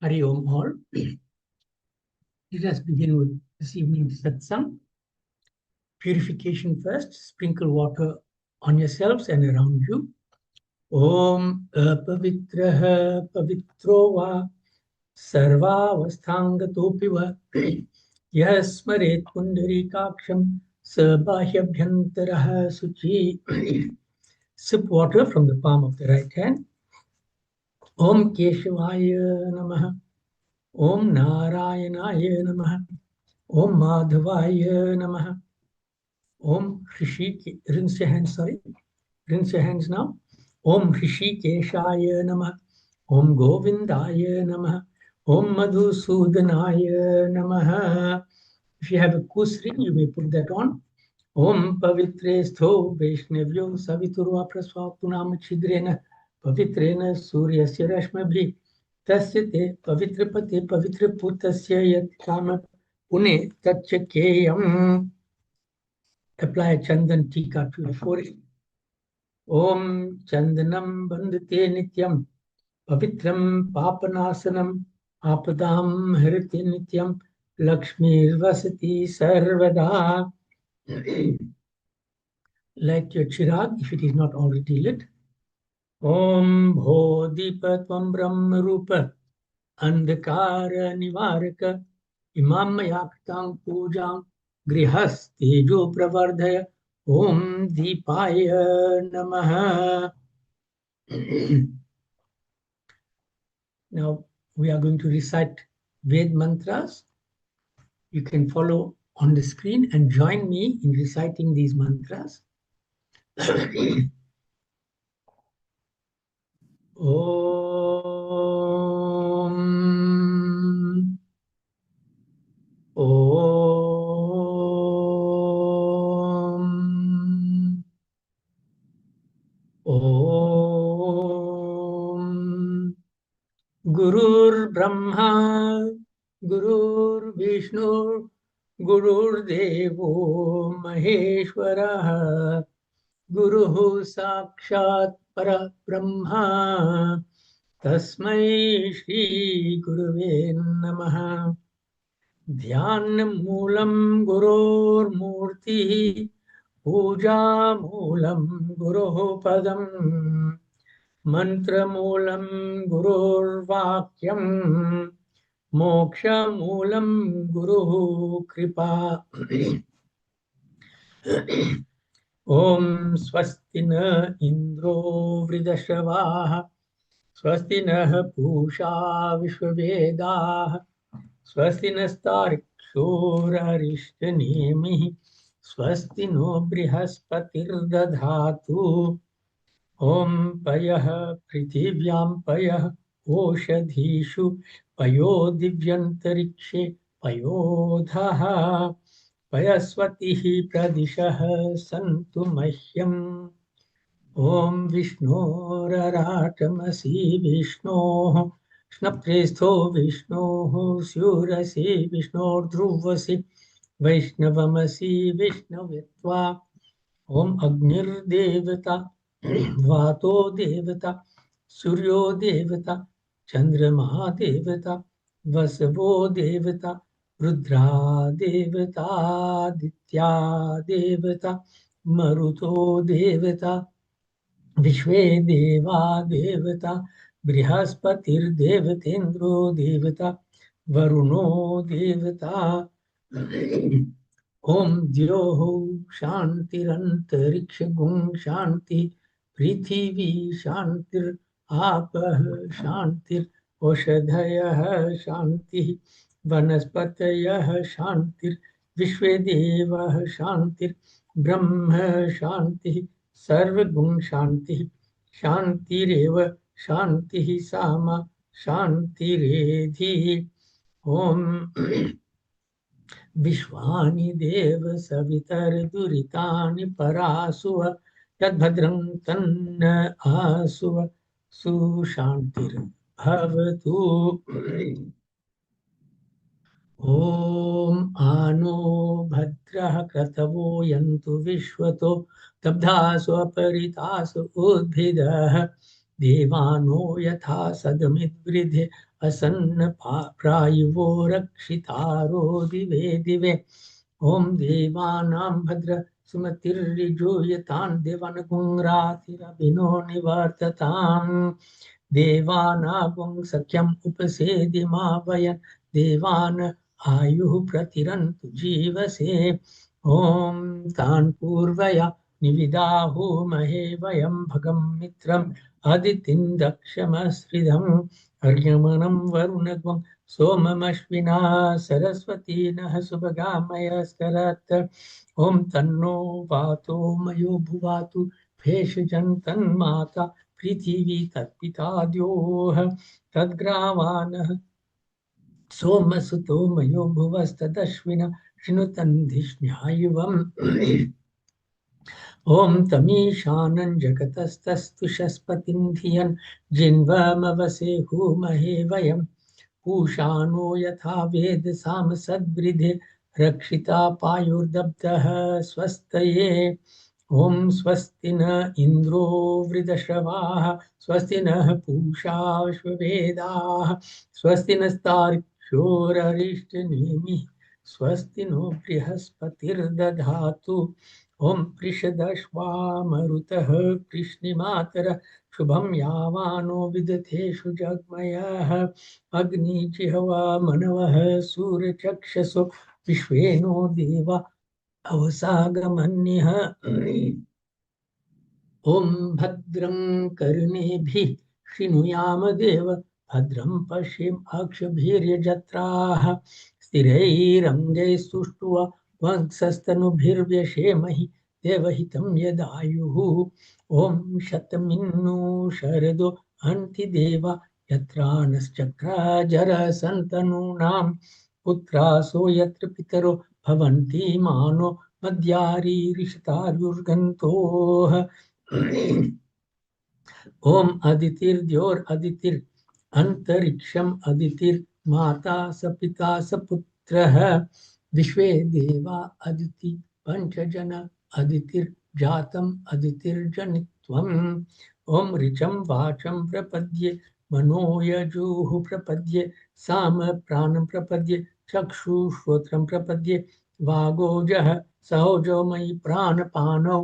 Hari Om all. Let us begin with this evening's satsang. Purification first. Sprinkle water on yourselves and around you. Om apavitraha pavitro va sarvavasthangatophi va yasmaret pundarikaksham sabhahyabhyantaraha suchi. Sip water from the palm of the right hand. Om Keshavaya Namaha. Om Narayanaya Namaha. Om Madhavaya Namaha. Om Rishi, rinse your hands, sorry. Rinse your hands now. Om Rishikeshaya Namaha. Om Govindaya Namaha. Om Madhusudanaya Namaha. If you have a kusri, you may put that on. Om Pavitre Stho Vaishnavyo Saviturva Prasvapunam Chidrena Pavitrena Suryasya Rashmabhi Tasyate Pavitrapate Pavitraputasya Yat Kama Pune Tachakeyam. Apply Chandan Tika to your forehead. Om Chandanam Bandate Nityam Pavitram Papanasanam Apadam Hariti Nityam Lakshmi Vasati Sarvada. Light your chirag if it is not already lit. Om Bhodipatvam Brahma Rupa Andhakara Nivaraka Imam Yaktang Pujang Grihas Tejo Pravardhaya Om Deepaya Namaha. Now we are going to recite Ved mantras. You can follow on the screen and join me in reciting these mantras. Om Om Om Gurur Brahma Gurur Vishnu Gurur Devo Maheshwara Guruhu Sakshat Para Brahma Tasmai Shri Guruve Namaha. Dhyan Moolam Gurur Murti Puja Moolam Guru Padam Mantra Moolam Gurur Vakyam Moksha Moolam Guru Kripa. Om Swastina Indro Vridashavaha Swastina Pusha Vishwavedaha Swastina Starikshorarishthanemi Swastino Brihaspatirdadhatu Om Payah Prithivyam Payah Oshadhishu Payo Divyantarikshe Payodhaha Payasvatihi Pradishaha Santu Mahyam. Om Vishnoratamasi Vishnoh Shnaptrestho Vishnoh Syurasi Vishnordhruvasi Vaishnavamasi Vishnavetva. Om Agnir Devata Vato Devata Suryo Devata Chandrama Devata Vasavo Devata Rudra Devata Ditya Devata Maruto Devata Vishwe Deva Devata Brihaspatir Devatendro Devata Varuno Devata. Om Dyoho Shantirantariksha Gung Shanti Prithivi Shantir Apah Shantir Oshadhayah Shanti Vanaspatayah Shantir Vishvedevah Shantir Brahma Shanti Sarvagung Shanti Shantireva Shanti Sama Shantiredhi. Om Vishwani Deva Savitar Duritani Parasuva Yadbhadrang Tanna Asuva Sushantir Bhavatu. Om Ano Bhadrah Kratavo Yantu Vishwato Tabdhasu Aparitasu Udbhidah Devano Yatha Sadamit Vridhe असन्न प्रायुवो रक्षितारो दिवे दिवे। ओम देवानां भद्र सुमतिर्यजूयतान् देवानगुंरातिरभिनो निवर्तताम्। देवानागुं सख्यम् उपसेदिमावयन् देवान् आयुः प्रतिरन्तु जीवसे। ॐ तान् पूर्वया निविदाहुमहे वयं भगं मित्रम् अदितिं दक्षमश्रिधम् अर्यमणं वरुणगं सोममश्विना सरस्वती नः सुभगामयस्करत्। ॐ तन्नो वातो मयो भुवातु भेषजन्तन्माता पृथिवी तत्पिताद्योः तद्ग्रावानः सोमसुतो मयो भुवस्तदश्विन शृणुतन्धिष्ण्यायुवम्। ॐ तमीशानं जगतस्तस्तु शस्पतिं धियन् जिन्वमवसे हूमहे वयं पूषाणो यथा वेद साम सद्वृधे रक्षिता पायुर्दब्धः स्वस्तये। ॐ स्वस्ति न इन्द्रो वृधश्रवाः स्वस्ति नः पूषा विश्ववेदाः स्वस्ति नस्तार्क्ष्योररिष्टनेमिः स्वस्ति नो बृहस्पतिर्दधातु। ॐ पृषदश्वामरुतः कृष्णिमातरः शुभं यावानो विदथेषु जग्मयः अग्निजिह्वा मनवः सूर्यचक्षसो विश्वेनो देवा अवसागमन्यः। ॐ भद्रं कर्णेभिः शृणुयाम देव भद्रं पश्येमाक्षभिर्यजत्राः स्थिरैरङ्गैः सुष्ठुवा वंशस्तनुभिर्व्यशेमहि देवहितं यदायुः। ॐ शतमिन्नो शरदो हन्ति देवा यत्रा नश्चक्राजरसन्तनूनां पुत्रासो यत्र पितरो भवन्ति मानो मद्यारीरिषतार्युर्गन्तोः। ओम अदितिर्द्योर अदितिर अंतरिक्षम अदितिर्माता सपिता सपुत्रः विश्वे देवा अदिति पंचजन अदितिर्जातम अदितिर्जनित्वम्। ओम ऋचं वाचं प्रपद्ये मनो यजुः प्रपद्ये साम प्राणं प्रपद्ये चक्षुश्रोत्रं प्रपद्ये वागोजः सहोजो मयि प्राणपानौ।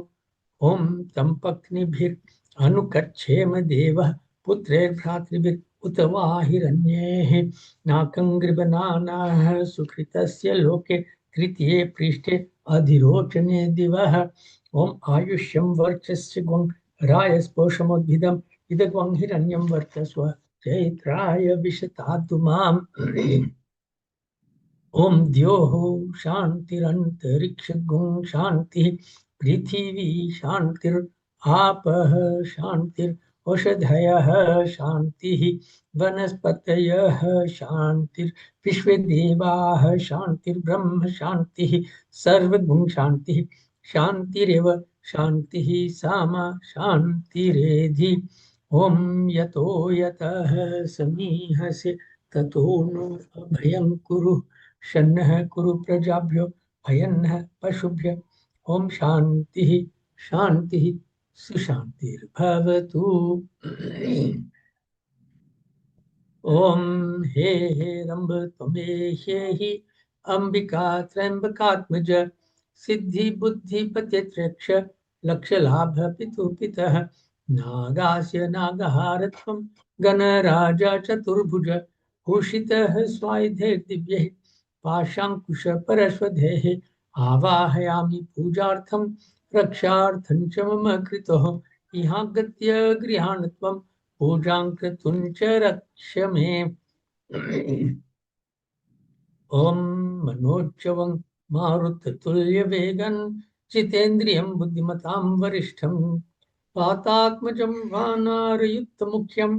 ओम तं पत्नीभिर् अनुकच्छेम देवः पुत्रैर्भ्रातृभिः उत वा हिरण्यैः नाकं गृभनानाः सुकृतस्य लोके तृतीये पृष्ठे अधिरोचने दिवः। ॐ आयुष्यं वर्चस्य गुं रायस्पोषमोद्भिदम् इदग्वं हिरण्यं वर्चस्व चैत्राय विशताद्दु माम्। ओम द्योः शान्तिरन्तरिक्षगुं शान्तिः पृथिवी शान्तिर्आपः शान्तिरौषधयः शान्तिः वनस्पतयः शान्तिर्विश्वे देवाः शान्तिर्ब्रह्म शान्तिः सर्वगुं शान्तिः शान्तिरेव शान्तिः सामा शान्तिरेधि। ॐ यतो यतः समीहसे ततो नो अभयं कुरु शन्नः कुरु प्रजाभ्यो भयन्नः पशुभ्य। ओम शांति शांति सुशांतिर्भवतु। ओम हे रंब त्वमे हि अंबिका त्र्यंबकात्मज सिद्धि बुद्धि पत्यत्रक्ष लक्ष लाभ पितु पितः नागास्य नागहारत्वं गणराजा चतुर्भुज भूषितः स्वायुधे दिव्यैः पाशाङ्कुश परश्वधेः आवाहयामि पूजार्थं रक्षार्थं च मम कृतः इहागत्य गृहाण त्वं पूजां कृतुं च रक्ष मे। ओम मनोज्जवं मारुततुल्यवेगं जितेन्द्रियं बुद्धिमतां वरिष्ठं वातात्मजं वानरयुक्तमुख्यं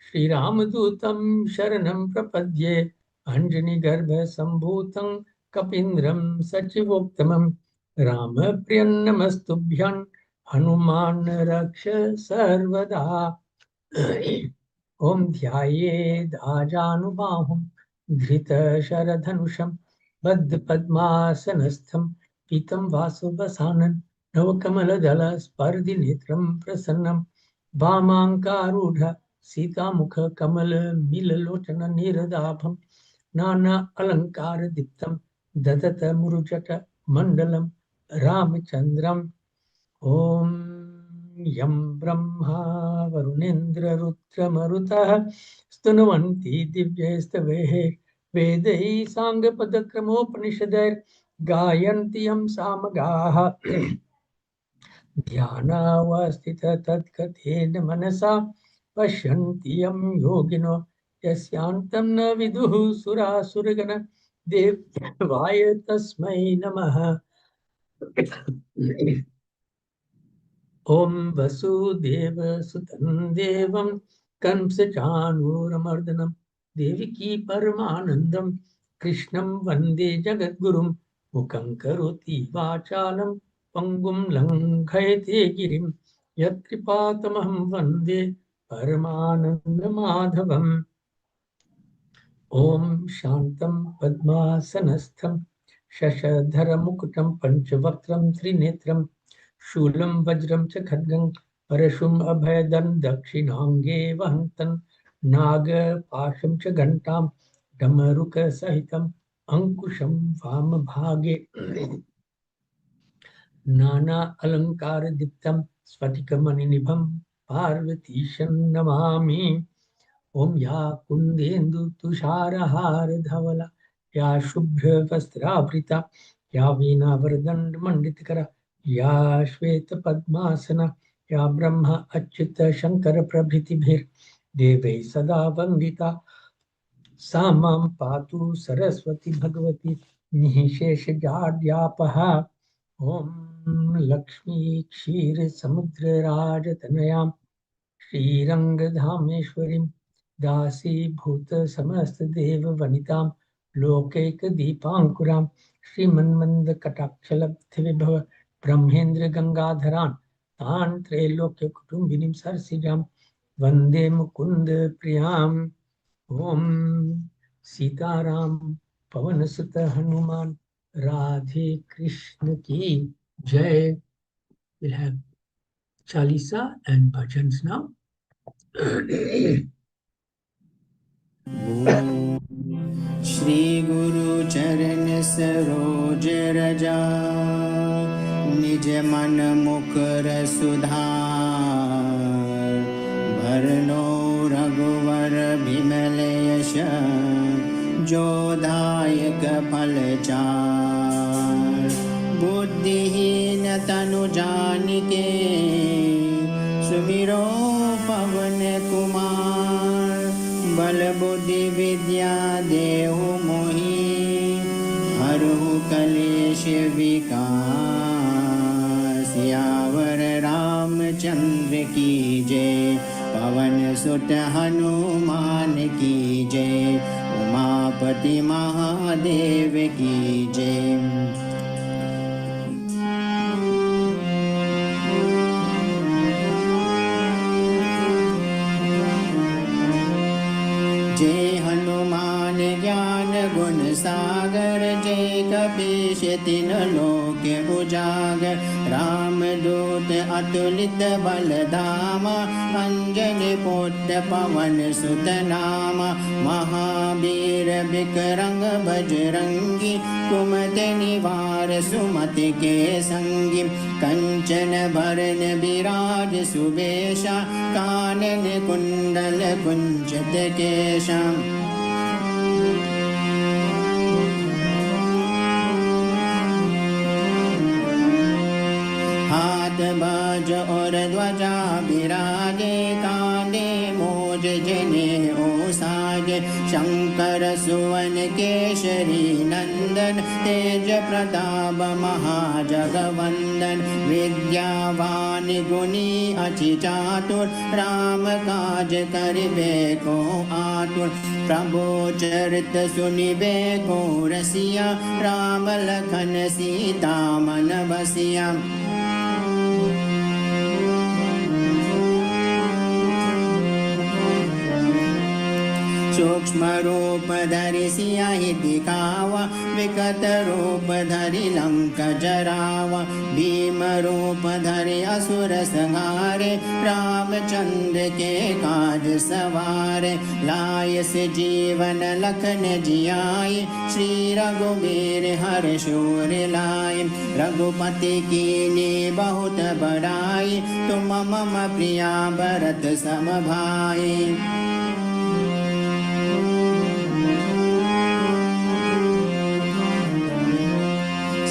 श्रीरामदूतं शरणं प्रपद्ये अंजनीगर्भसम्भूतं कपीन्द्रं सचिवोत्तमं रामप्रियं नमस्तुभ्यं हनुमान् रक्ष सर्वदा। ओम ध्यायेदाजानुबाहुं धृतशरधनुषं बद्धपद्मासनस्थं पीतं वासुवसानं नवकमलदलस्पर्धिनेत्रं प्रसन्नं वामाङ्कारूढ सीतामुख कमल मीललोचन नीरदाभं नाना अलंकार दीप्तं ददत मुरुजट मंडलम रामचंद्रम। ओम यं ब्रह्मा वरुणेन्द्र रुद्रमरुतः स्तुन्वन्ति दिव्यैस्तवैः वेदैः साङ्गपदक्रमोपनिषदैः गायन्ति यं सामगाः ध्यानावस्थितः तत्कथेन मनसा पश्यन्ति यं योगिनो यस्यान्तं न विदुः सुरासुरगण देवाय तस्मै नमः। ओम वसुदेव सुतं देवं कंसचाणूरमर्दनं देवकी परमानंदं कृष्णं वंदे जगद्गुरुं मुखं करोति वाचालं पंगुं लंघयते गिरिं यत्कृपातमहं वंदे परमानन्दमाधवम्। ओम शांतं पद्मासनस्थं शशधरमुकुटं पंचवक्त्रं त्रिनेत्रं शूलं वज्रं च खड्गं परशुम् अभयदं दक्षिणाङ्गे वहन्तं नागपाशं च घण्टां डमरुकसहितं अंकुशं वामभागे नाना अलंकारदीप्तं स्फटिकमणिनिभं पार्वतीशं नमामि। ओम या कुंदेन्दु तुषारहार धवला या शुभ्र वस्त्रावृता या वीणावरदंड मंडितकरा या श्वेत पद्मासना या ब्रह्म अच्युत शंकर प्रभृतिभिर देवै सदा वंदिता सा मां पातु सरस्वती भगवती निःशेषजाड्यापहा। ओम लक्ष्मी क्षीर समुद्र राजतनयां श्रीरंगधामेश्वरीं दासीभूत समस्त देव वनितां लोकैक दीपांकुरां श्रीमन्मंद कटाक्षलब्ध विभव ब्रह्मेन्द्र गंगाधरान् तान् त्रैलोक्य कुटुंबिनीं सरसिजां वंदे मुकुंद प्रियाम्। ओम सीताराम पवन सुत हनुमान राधे कृष्ण की जय। We'll have Chalisa and bhajans now. Shri गुरु चरण सरोज रजा निज मन मुकुर सुधार भरनो रघुवर बिमल यश जो दायक फल चार बुद्धिहीन तनु जानिके सुमिरो पवन कुमार बल बुद्धि विद्या देहु मोहि हरहु कलेश विकार सियावर रामचंद्र की जय पवन सुत हनुमान की जय उमापति महादेव की जय। जय हनुमान ज्ञान गुण सागर जय कपीश तिन लोक उजागर राम दूत अतुलित बल धामा अंजनी पुत्र पवन सुत नामा महावीर विक्रम बजरंगी कुमति निवार सुमति के संगी कंचन भरण विराज सुबेशा कानन कुंडल कुंचित केशा हाथ बाज और ध्वजा विराजे कांधे मोज जने ओसाजे शंकर सुवन केशरी नंदन तेज प्रताप महाजगवंदन विद्यावान गुणी अति चातुर राम काज करिबे को आतुर प्रभु चरित सुनिबे को रसिया राम लखन सीता मन बसिया। सूक्ष्म रूप धरि सियाहि दिखावा, विकट रूप धरि लंक जरावा, भीम रूप धरि असुर संहारे, रामचंद्र के काज सवारे, लाय से जीवन लखन जियाए, श्री रघुवीर हर्ष उर लाए, रघुपति कीन्ही बहुत बड़ाई, तुम मम प्रिया भरत सम भाई।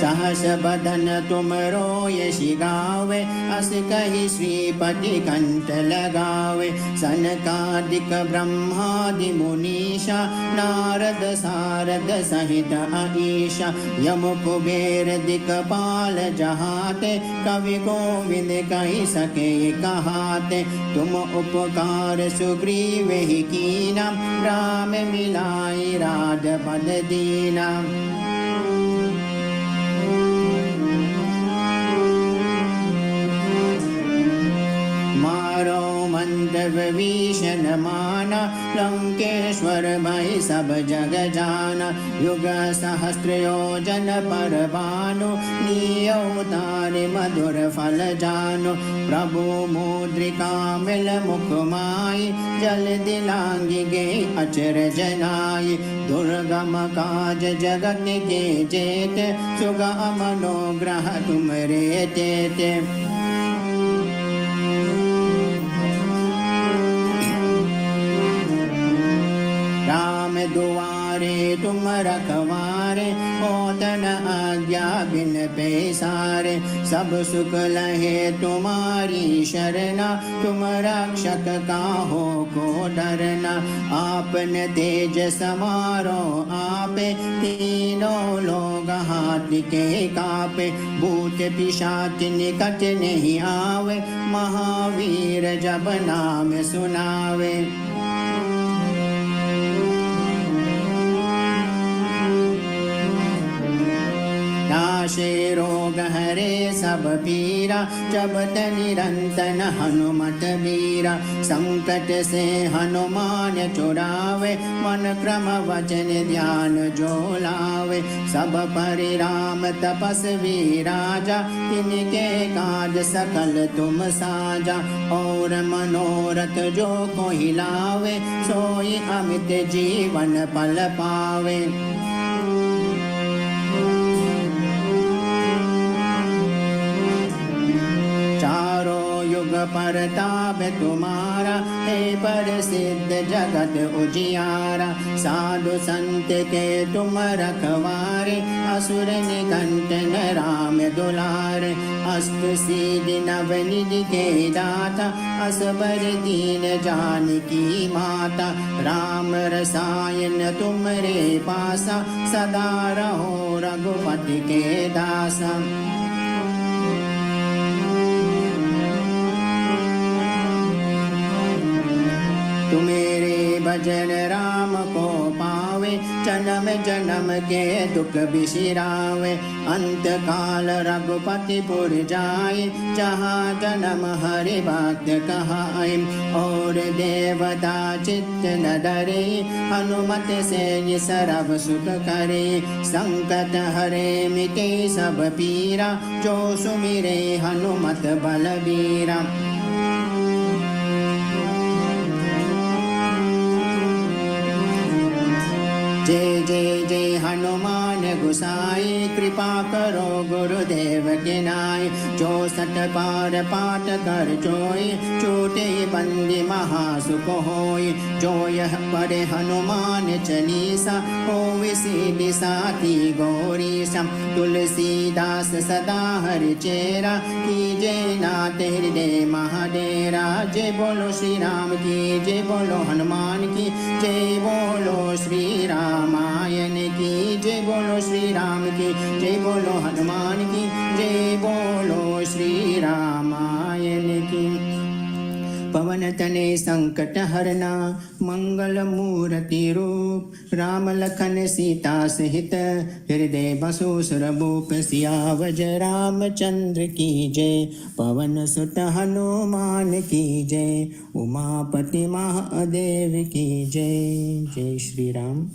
सहस बदन तुम रोयसि गावे, अस कहि श्रीपति कंठ लगावे, सनकादिक ब्रह्मादि मुनीषा, नारद सारद सहित अहीशा, यम कुबेर दिक्पाल जहाते, कवि गोविंद कहि सके कहाते, तुम उपकार सुग्रीव ही कीना, राम मिलाई राजपद दीना। विभीषण माना, लंकेश्वर भई सब जग जाना, युग सहस्त्र योजन पर भानु, नियवतार मधुर फल जानु, प्रभु मुद्रिका मिल मुख माई, जल दिलांगी गे अचरज नाई, दुर्गम काज जगत के जेते, सुगम मनोग्रह तुमरे तेते। दुआरे तुम रखवारे, होतन आज्ञा बिन पैसारे, सब सुख लहे तुम्हारी शरणा, तुम रक्षक काहो को डरना, आपन तेज समारो आपे, तीनों लोग हाथ के कापे, भूत पिशाच निकट नहीं आवे, महावीर जब नाम सुनावे। नाशे रोग हरे सब पीरा, जपत निरंतन हनुमत बीरा, संकट से हनुमान छुड़ावे, मन क्रम वचन ध्यान जो लावे, सब परिराम तपस्वी राजा, तिनके काज सकल तुम साजा, और मनोरथ जो कोई लावे, सोई अमित जीवन पल पावे। परताप तुम्हारा, हे प्रसिद्ध जगत उजियारा, साधु संत के तुम रखवारे, असुर निकंटन राम दुलारे, अष्ट सिद्धि नव निधि के दाता, असबर दीन जानकी माता, राम रसायन तुमरे पासा, सदा रहो रघुपति के दासा। तुम्हारे भजन राम को पावे, जन्म जन्म के दुख बिसरावे, अंत काल रघुपति पुर जाए, जहाँ जन्म हरि भक्त कहाए, और देवता चित्त न डरे, हनुमत से सर्व सुख करे, संकट हरे मिटे सब पीरा, जो सुमिरे हनुमत बलबीरा। जय जय जय हनुमान गोसाई, कृपा करो गुरुदेव के नाय, जो सठ पार पाठ कर जोई, छोटे बंदी महासुख होय, जो यह पढ़े हनुमान चालीसा, होवे सीधी साथी गौरीशा, तुलसीदास सदा हरि चेरा, कीजे नाथ हृदय महाडेरा। जय बोलो श्री राम की, जय बोलो हनुमान की, जय बोलो श्री रामायण की, जय बोलो श्री राम की, जय बोलो हनुमान की, जय बोलो श्री रामायण की। पवन तने संकट हरना मंगल मूर्ति रूप राम लखन सीता सहित हृदय बसो सुरभूप सियावर रामचंद्र की जय। पवन सुत हनुमान की जय। उमापति महादेव की जय। जय श्री राम।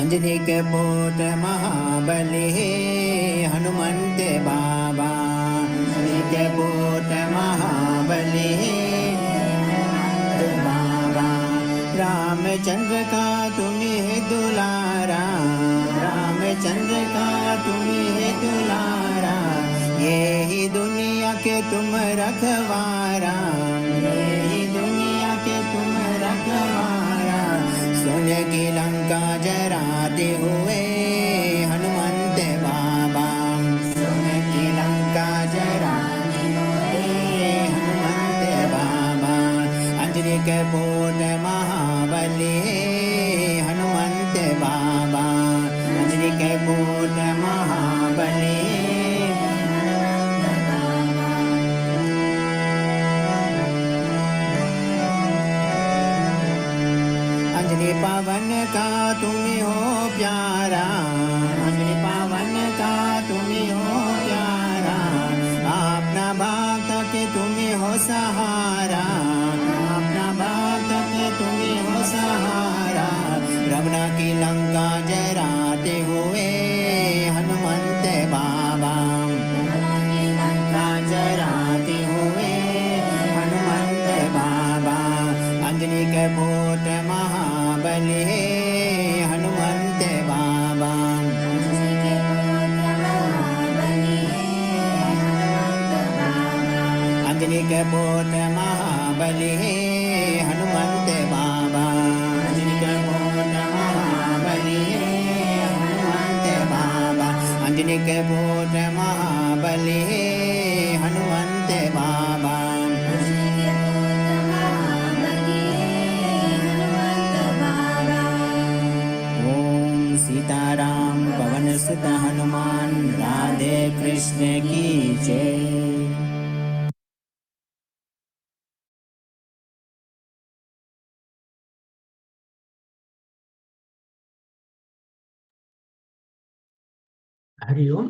अंजनी के पुत्र महाबली हनुमंत बाबा। अंजनी के पुत्र महाबली बाबा। रामचंद्र का तुम्हें दुलारा। रामचंद्र का तुम्हें दुलारा। ये ही दुनिया के तुम रखवारा। ये ही दुनिया के तुम रखवारा। सोने की लंका जराते हुए हनुमंत बाबा। सोने की लंका जराते हुए हनुमंत बाबा। अंजनी के पुत्र महाबली हनुमंत बाबा। अंजनी के पुत्र महाबली अंजनी पावन का तुम हो प्यारा। अंजनी पावन का तुम हो प्यारा। अपना भक्त के तुम हो सहारा। अपना भक्त के तुम हो सहारा। रावण की लंका जराते हुए हनुमंत बाबा। लंका जराते हुए हनुमंत बाबा। अंजनी के पुत्र महाबली हनुमंत बाबा। अंजनी के पुत्र महाबली हनुमंत बाबा। अंजनी के पुत्र महाबली हनुमंत बाबा। अंजनी के पुत्र महाबली हनुमंत बाबा। सीताराम पवन सुत हनुमान राधे कृष्ण की जय। Hari Om.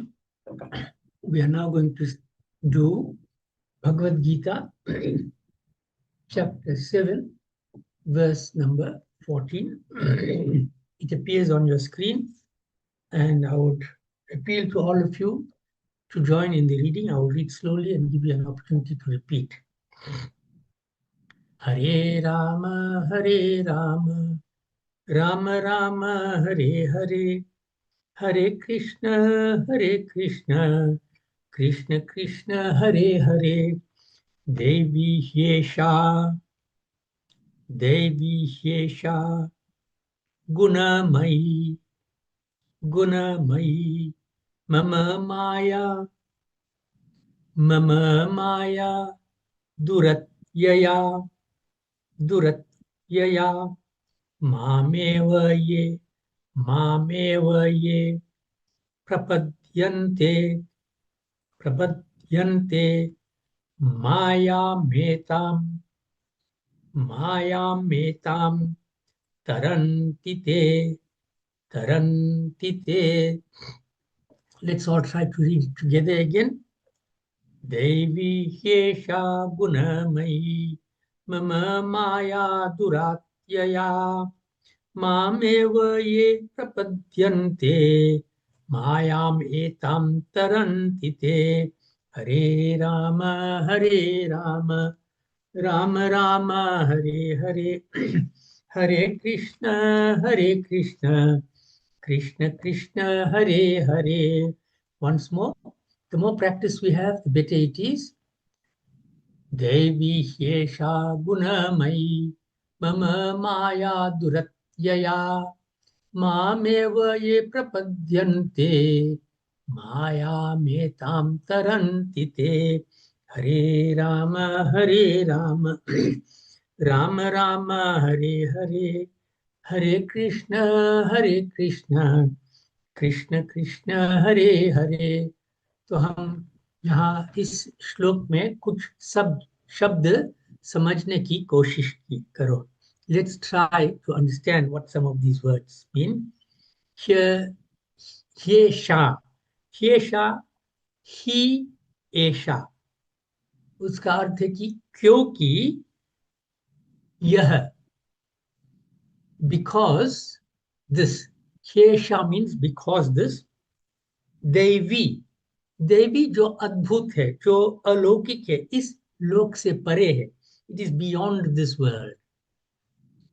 We are now going to do Bhagavad Gita, chapter 7, verse number 14. It appears on your screen, and I would appeal to all of you to join in the reading. I will read slowly and give you an opportunity to repeat. Hare Rama, Hare Rama, Rama Rama, Hare Hare, Hare Krishna, Krishna Krishna, Hare Hare, Devi Hyesha, Gunamayi, Mama Maya, Duratyaya, Mameva ye, Prapadyante, Maya metam, Tarantite. Let's all try to read it together again. Devi Hyesha Gunamayi, Mama Maya Duratyaya, Mameva ye Prapadyante, Mayam etam tarantite. Hare Rama, Rama Rama, Hare Hare, Hare Krishna, Krishna Krishna, Hare Hare. Once more, the more practice we have, the better it is. Devi Hyesha Gunamayi, Mama Maya Duratyaya, Mameva ye Prapadyante, Maya metam tarantite. Hare Rama, Rama Rama, Hare Hare, Hare Krishna, Krishna Krishna, Hare Hare. तो हम यहाँ इस श्लोक में कुछ शब्द समझने की कोशिश करो. Let's try to understand what some of these words mean. Here, Hyesha, Hyesha, ही, ऐशा. उसका अर्थ है कि क्योंकि यह, because this. Hyesha means because this. देवी, देवी जो अद्भुत है, जो अलौकिक है, इस लोक से परे है. It is beyond this world.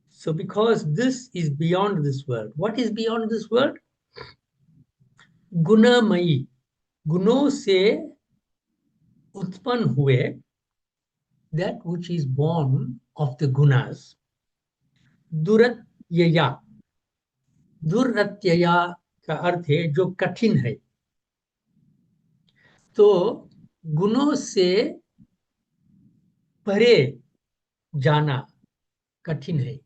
So because this is beyond this world, what is beyond this world? गुणमयी, गुणों से उत्पन्न हुए, that which is born of the gunas. दुरत्यया, दुरत्यया का अर्थ है जो कठिन है. तो गुणों से परे जाना कठिन है,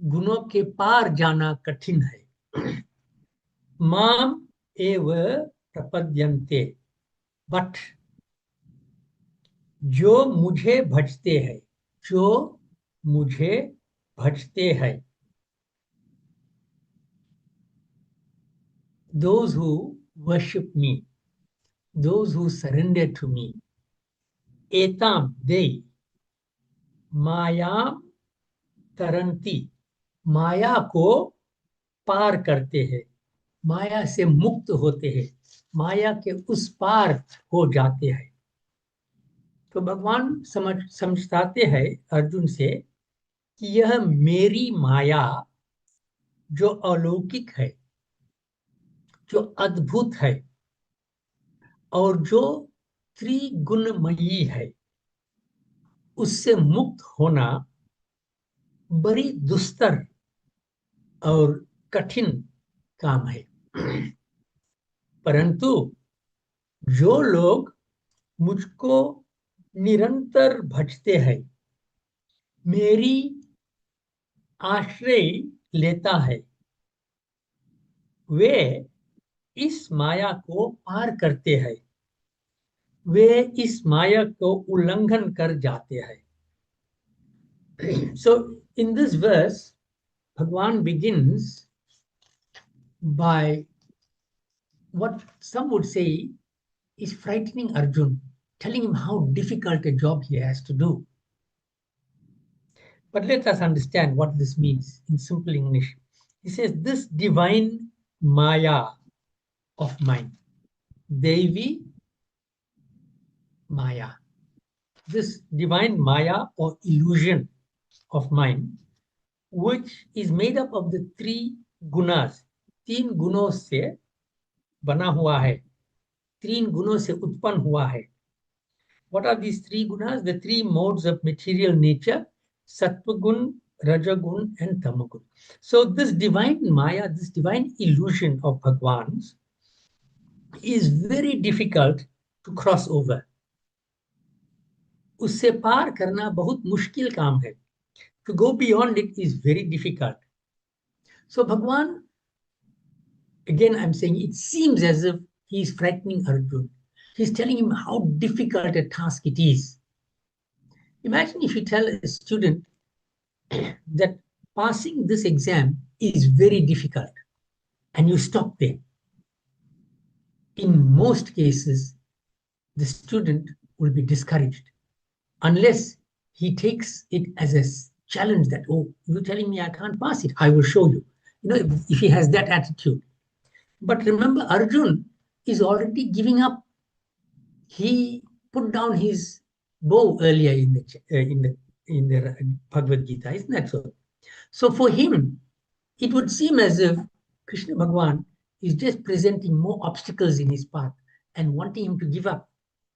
गुणों के पार जाना कठिन है. माम एव प्रपद्यन्ते, बट जो मुझे भजते हैं, जो मुझे भजते हैं. Those who worship me, those who surrender to me. Etam, they. माया तरंती, माया को पार करते हैं, माया से मुक्त होते हैं, माया के उस पार हो जाते हैं. तो भगवान समझाते हैं अर्जुन से कि यह मेरी माया जो अलौकिक है, जो अद्भुत है और जो त्रिगुणमयी है, उससे मुक्त होना बड़ी दुस्तर और कठिन काम है. परंतु जो लोग मुझको निरंतर भजते हैं, मेरी आश्रय लेता है, वे इस माया को पार करते हैं, वे इस माया को उल्लंघन कर जाते हैं. So in this verse, Bhagwan begins by what some would say is frightening Arjun, telling him how difficult a job he has to do. But let us understand what this means in simple English. He says, this divine Maya of mine, Devi Maya, this divine Maya or illusion of mine, which is made up of the three gunas, तीन गुणों से बना हुआ है, तीन गुणों से उत्पन्न हुआ है. What are these three gunas? The three modes of material nature, Sattva gun, Raja gun, and Tama gun. So this divine Maya, this divine illusion of Bhagwan's is very difficult to cross over. उससे पार करना बहुत मुश्किल काम है. To go beyond it is very difficult. So Bhagwan, again I'm saying, it seems as if he is frightening Arjun. He's telling him how difficult a task it is. Imagine if you tell a student that passing this exam is very difficult and you stop there. In most cases, the student will be discouraged unless he takes it as a challenge that, oh, you're telling me I can't pass it, I will show you. You know, if he has that attitude. But remember, Arjun is already giving up. He put down his bow earlier in the Bhagavad Gita, isn't that so? So for him, it would seem as if Krishna Bhagwan is just presenting more obstacles in his path and wanting him to give up.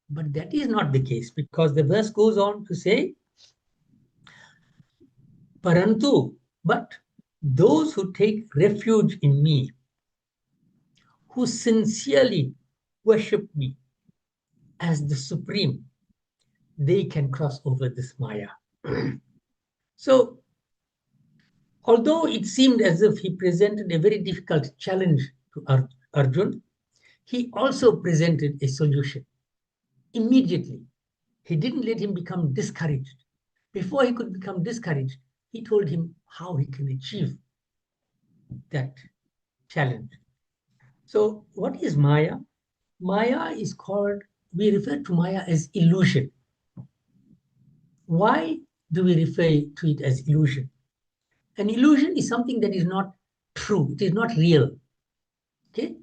But that is not the case, because the verse goes on to say, Parantu, but those who take refuge in me, who sincerely worship me, as the supreme, they can cross over this Maya. So, although it seemed as if he presented a very difficult challenge to Arjun, he also presented a solution immediately. He didn't let him become discouraged. Before he could become discouraged, he told him how he can achieve that challenge. So, what is Maya? Maya is called, we refer to Maya as illusion. Why do we refer to it as illusion? An illusion is something that is not true, it is not real. Okay?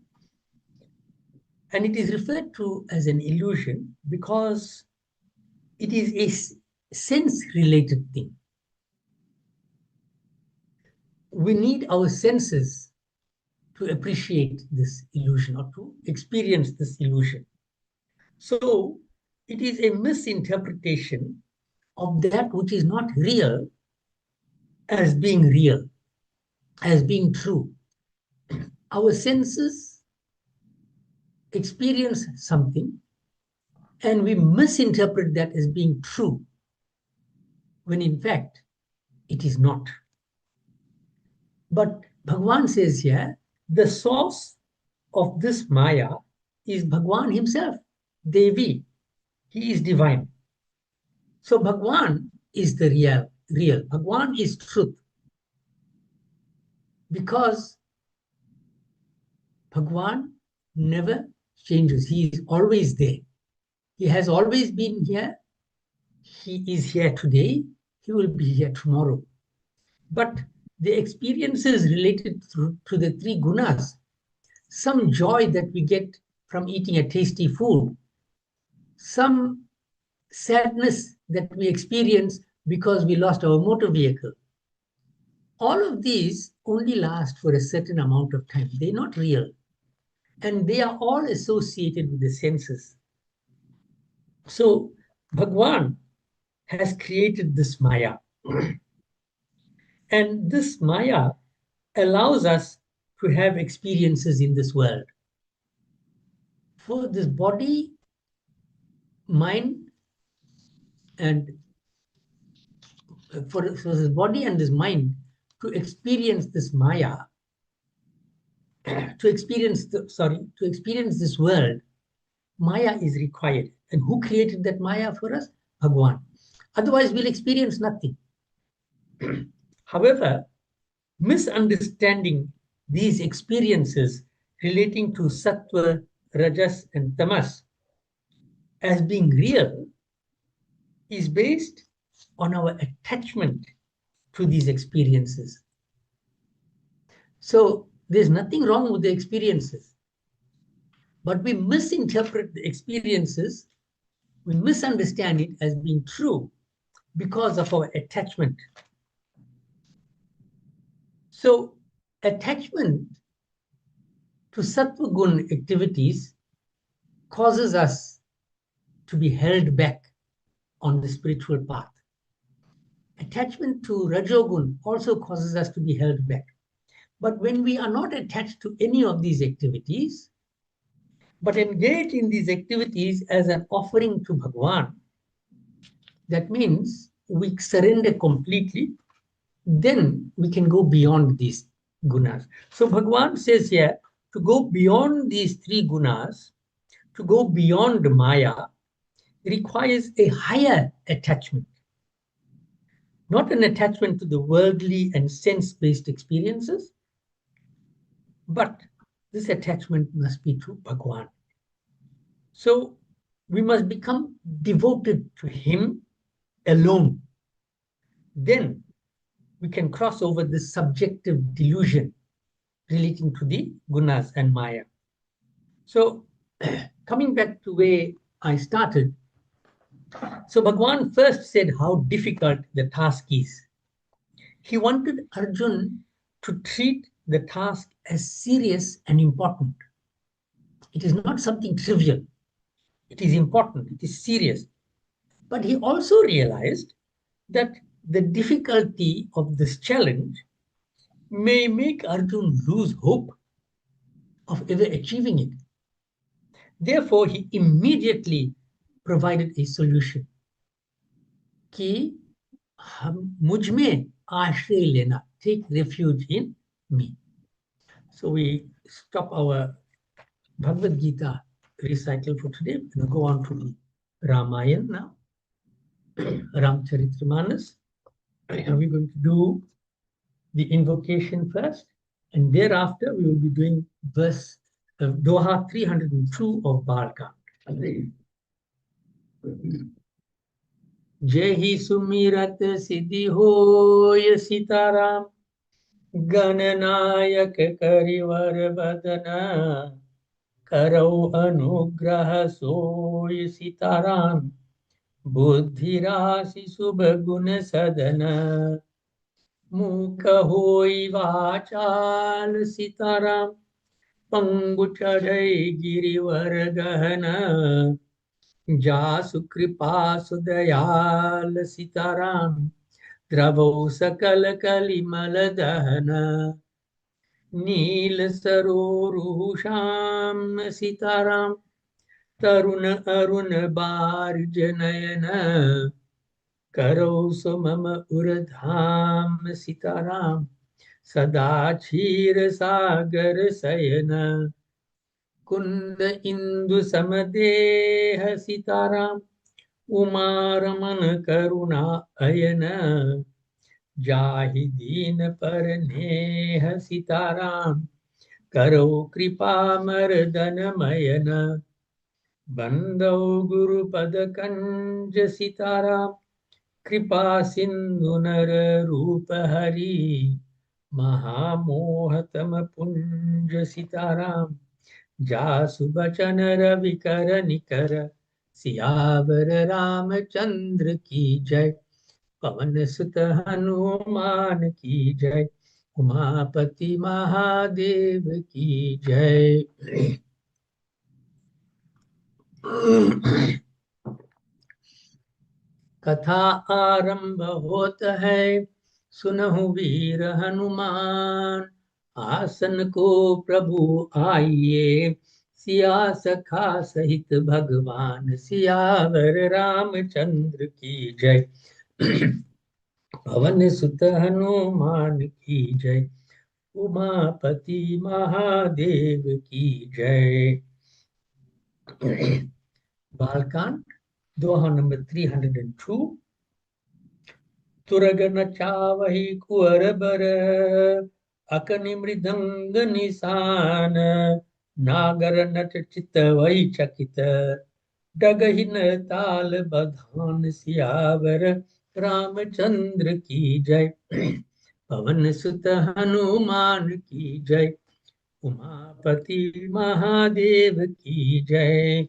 And it is referred to as an illusion because it is a sense-related thing. We need our senses to appreciate this illusion or to experience this illusion. So it is a misinterpretation of that which is not real as being real, as being true. Our senses experience something and we misinterpret that as being true, when in fact it is not. But Bhagwan says here, the source of this Maya is Bhagwan himself, Devi. He is divine. So Bhagwan is the real. Bhagwan is truth. Because Bhagwan never changes. He is always there. He has always been here. He is here today. He will be here tomorrow. But the experiences related to the three gunas, some joy that we get from eating a tasty food, some sadness that we experience because we lost our motor vehicle, all of these only last for a certain amount of time. They're not real. And they are all associated with the senses. So Bhagwan has created this Maya. And this Maya allows us to have experiences in this world. For this body, mind, and for this body and this mind to experience this Maya, to experience this world, Maya is required. And who created that Maya for us? Bhagwan. Otherwise, we'll experience nothing. However, misunderstanding these experiences relating to sattva, rajas, and tamas as being real is based on our attachment to these experiences. So there's nothing wrong with the experiences, but we misinterpret the experiences, we misunderstand it as being true because of our attachment. So attachment to sattva gun activities causes us to be held back on the spiritual path. Attachment to rajogun also causes us to be held back. But when we are not attached to any of these activities, but engage in these activities as an offering to Bhagwan, that means we surrender completely, then we can go beyond these gunas. So Bhagwan says here, to go beyond these three gunas, to go beyond Maya, requires a higher attachment. Not an attachment to the worldly and sense-based experiences, but this attachment must be to Bhagwan. So we must become devoted to him alone. Then we can cross over this subjective delusion relating to the gunas and Maya. So coming back to where I started, so Bhagwan first said how difficult the task is. He wanted Arjun to treat the task as serious and important. It is not something trivial. It is important. It is serious. But he also realized that the difficulty of this challenge may make Arjun lose hope of ever achieving it. Therefore, he immediately provided a solution कि हम मुझ में आश्रय लेना, take refuge in me. So we stop our Bhagavad Gita recital for today. We're going to go on to the Ramayana now, Ramcharitmanas. And we're going to do the invocation first, and thereafter we will be doing verse Doha 302 of Balkand. जय ही सुमिरत सिद्धि होय सीताराम, गणनायक करिवर बदना, करौ अनुग्रह सोय सीताराम, बुद्धि राशि शुभ गुण सदन, मूक होई वाचाल सीताराम, पंगु चढ़ै गिरिवर गहना, जासु कृपा सुदयाल सीताराम, द्रवौ सकल कलिमल दहन, नील सरोरु श्याम सीताराम, तरुण अरुण बारिज नयन, करौ सुमम उरधाम सीताराम, सदा क्षीर सागर शयन, कुंद इंदु समदेह सीताराम, उमा रमन करुणा अयन, जाहि दीन पर नेह सीताराम, करो कृपा मर्दन मयन, बंदौ गुरुपद कंज सीताराम, कृपा सिंधु नर रूप हरि, महामोहतम पुंज सीताराम, जासु बचन रवि कर निकर, सियावर रामचंद्र की जय, पवन सुत हनुमान की जय, उमापति महादेव की जय। कथा आरंभ होत है, सुनहु वीर हनुमान, आसन को प्रभु आइए, सिया सखा सहित भगवान, सियावर रामचंद्र की जय, पवन सुत हनुमान की जय, उमापति महादेव की जय। बालकांड दोहा नंबर 302। तुरगन चावही कुंवर बर, अकनि मृदंग निशान, नागर नट चितवई चकित, डगहिन ताल बधान, सियावर रामचंद्र की जय, पवन सुत हनुमान की जय, उमापति महादेव की जय।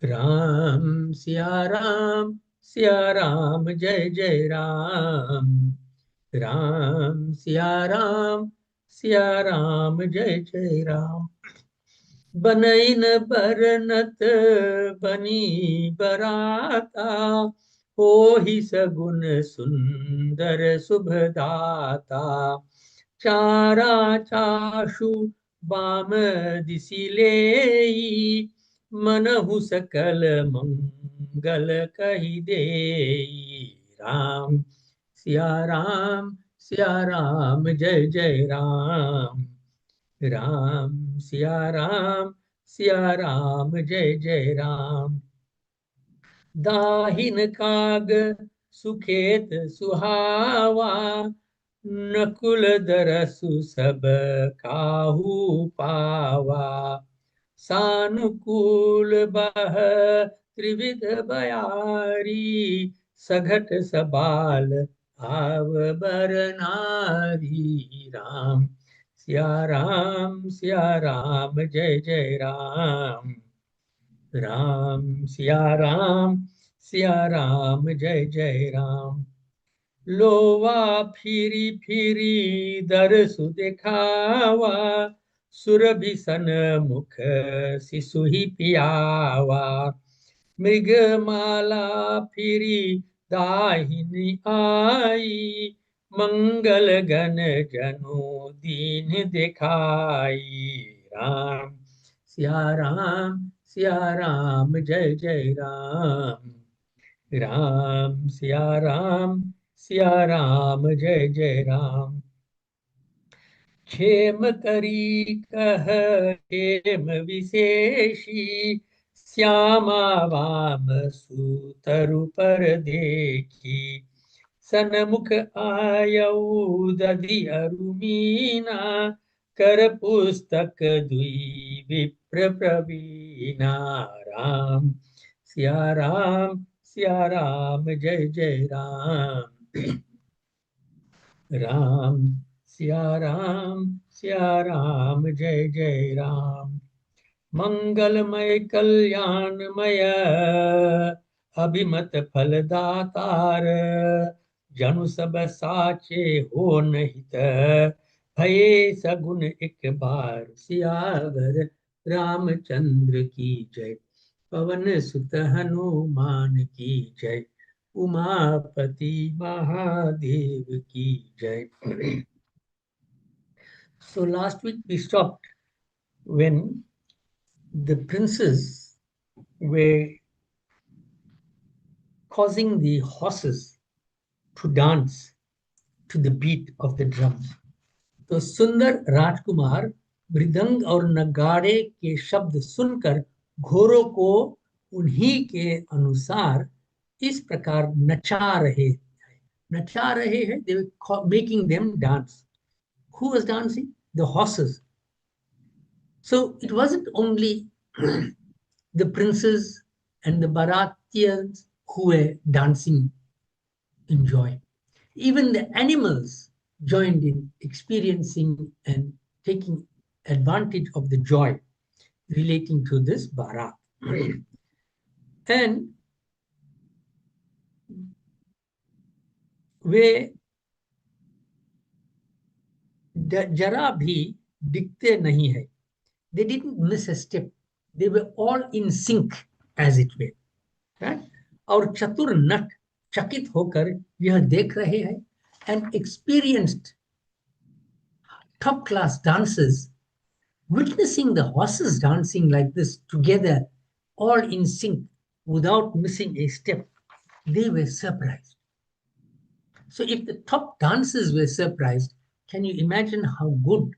राम सिया राम जय जय राम, राम सिया राम जय जय राम, बनैन बरनत बनी बराता, होहि सगुन सुंदर शुभदाता, चारा चाशु बाम दिसि लेई, मनहु सकल मंगल कहि देई, राम सिया राम जय जय राम, राम सिया राम जय जय राम, दाहिन काग सुखेत सुहावा, नकुल दरसु सब काहू पावा, सानुकूल बह त्रिविध बयारी, सघट सबाल आव बर नारी, राम सिया राम जय जय राम, राम सिया राम जय जय राम, लोवा फिरी फिरी दरसु देखावा, सुरभिसन मुख शिशु ही पियावा, मृगमाला फिरी दाहिनी आई, मंगल गण जनु दीन दिखाई, Ram Siya Ram, Jai Jai Ram. Ram, Siya Ram, Jai Jai Ram. क्षेम करी कह क्षेम विशेषी, श्यामा वाम सूतरु पर देखी, सनमुख आयऊ दधि अरुमीना, कर पुस्तक दुई विप्र प्रवीणा। राम सिया राम जय जय राम। राम सिया राम जय जय राम। मंगलमय कल्याणमय अभिमत फलदातार, जनु सब साचे हो निहित, भये सगुन एक बार। सियावर रामचंद्र की जय, पवन सुत हनुमान की जय, उमापति महादेव की जय। So last week we stopped when the princes were causing the horses to dance to the beat of the drums. तो सुंदर राजकुमार मृदंग और नगाड़े के शब्द सुनकर घोड़ों को उन्हीं के अनुसार इस प्रकार नचा रहे हैं. They were making them dance. Who was dancing? The horses. So it wasn't only the princes and the Bharatians who were dancing in joy. Even the animals joined in experiencing and taking advantage of the joy relating to this Bharat. And वे जरा भी दिखते नहीं है. They didn't miss a step. They were all in sync, as it were. Right? और चतुर नट चकित होकर यह देख रहे हैं and experienced top class dances, witnessing the horses dancing like this together, all in sync, without missing a step. They were surprised. So if the top dancers were surprised, can you imagine how good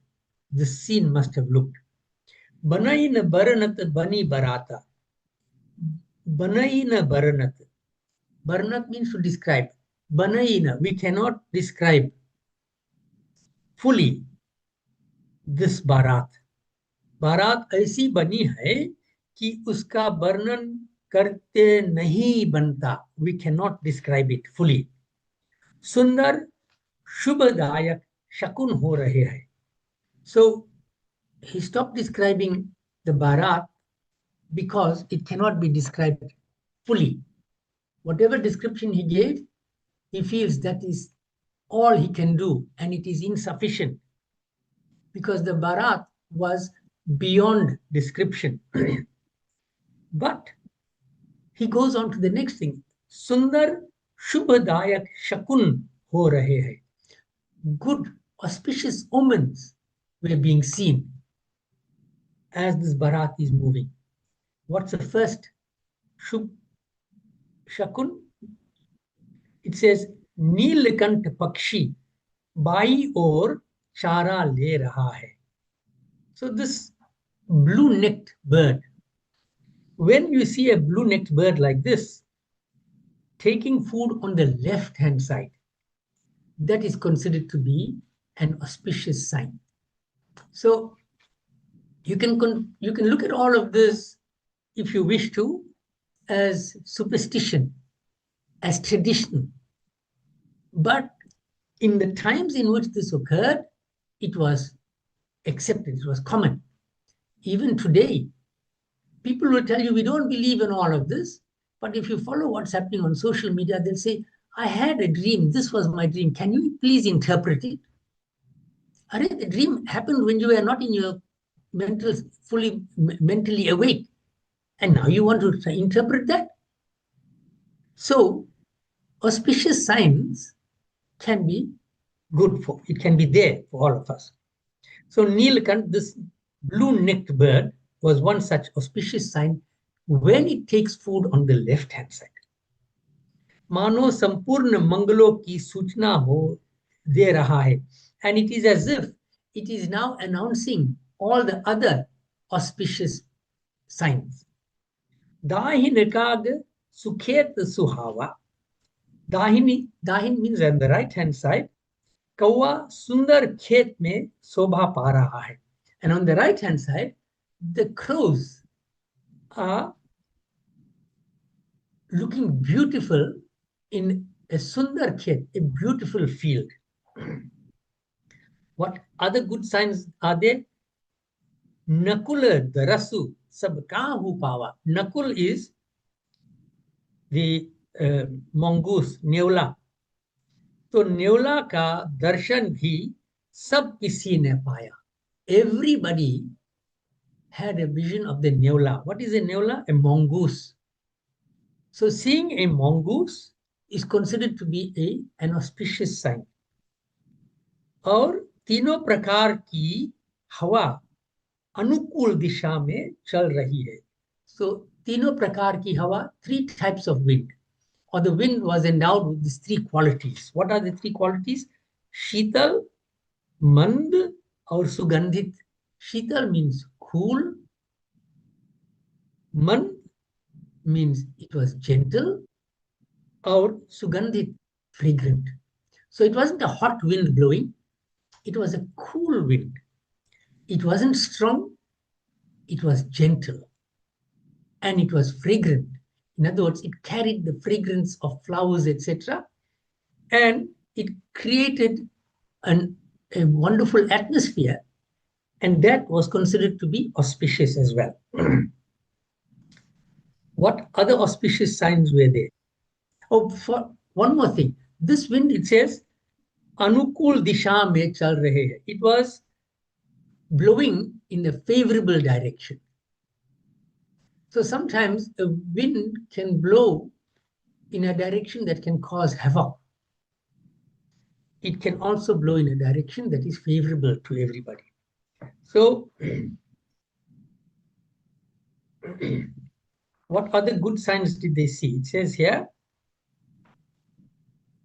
the scene must have looked? Banai na baranat bani barata. Banai na baranat. Baranat means to describe. Banai na, we cannot describe fully this बारात. बारात ऐसी बनी है कि उसका वर्णन करते नहीं बनता. We cannot describe it fully. सुंदर शुभदायक शकुन हो रहे हैं. So he stopped describing the barat because it cannot be described fully. Whatever description he gave, he feels that is all he can do, and it is insufficient because the barat was beyond description. But he goes on to the next thing. Sundar Shubhadayak Shakun ho rahe hai. Good, auspicious omens were being seen as this barat is moving. What's the first Shubh Shakun? It says, Neelkant Pakshi Bai or Chara le raha hai. So this blue-necked bird, when you see a blue-necked bird like this, taking food on the left-hand side, that is considered to be an auspicious sign. So you can look at all of this, if you wish to, as superstition, as tradition. But in the times in which this occurred, it was accepted, it was common. Even today, people will tell you, we don't believe in all of this, but if you follow what's happening on social media, they'll say, I had a dream, this was my dream, can you please interpret it? The dream happened when you were not in your fully mentally awake, and now you want to interpret that? So, auspicious signs can be good for, it can be there for all of us. So Neelkant, this blue-necked bird, was one such auspicious sign when it takes food on the left-hand side. मानो संपूर्ण मंगलों की सूचना हो दे रहा है, and it is as if it is now announcing all the other auspicious signs. Dahin kag sukhet suhava. Dahin means on the right hand side. Kawa sundar khet mein sobha pa raha hai. And on the right hand side, the crows are looking beautiful in a sundar khet, a beautiful field. What other good signs are there? Nakul darasu sab kahu pawa. Nakul is the mongoose, neula. तो नेवला का दर्शन भी सब किसी ने पाया. Everybody had a vision of the neula. What is a neula? A mongoose. So seeing a mongoose is considered to be an auspicious sign. और तीनों प्रकार की हवा अनुकूल दिशा में चल रही है. So तीनों प्रकार की हवा, 3 types of wind, or the wind was endowed with these 3 qualities. What are the 3 qualities? Sheetal, Mand, or Sugandhit. Sheetal means cool. Mand means it was gentle. Or Sugandhit, fragrant. So it wasn't a hot wind blowing. It was a cool wind. It wasn't strong. It was gentle. And it was fragrant. In other words, it carried the fragrance of flowers, etc. And it created a wonderful atmosphere. And that was considered to be auspicious as well. What other auspicious signs were there? Oh, for one more thing. This wind, it says, Anukul Disha mein chal rahe hai. It was blowing in a favorable direction. So sometimes a wind can blow in a direction that can cause havoc. It can also blow in a direction that is favorable to everybody. So, what other good signs did they see? It says here,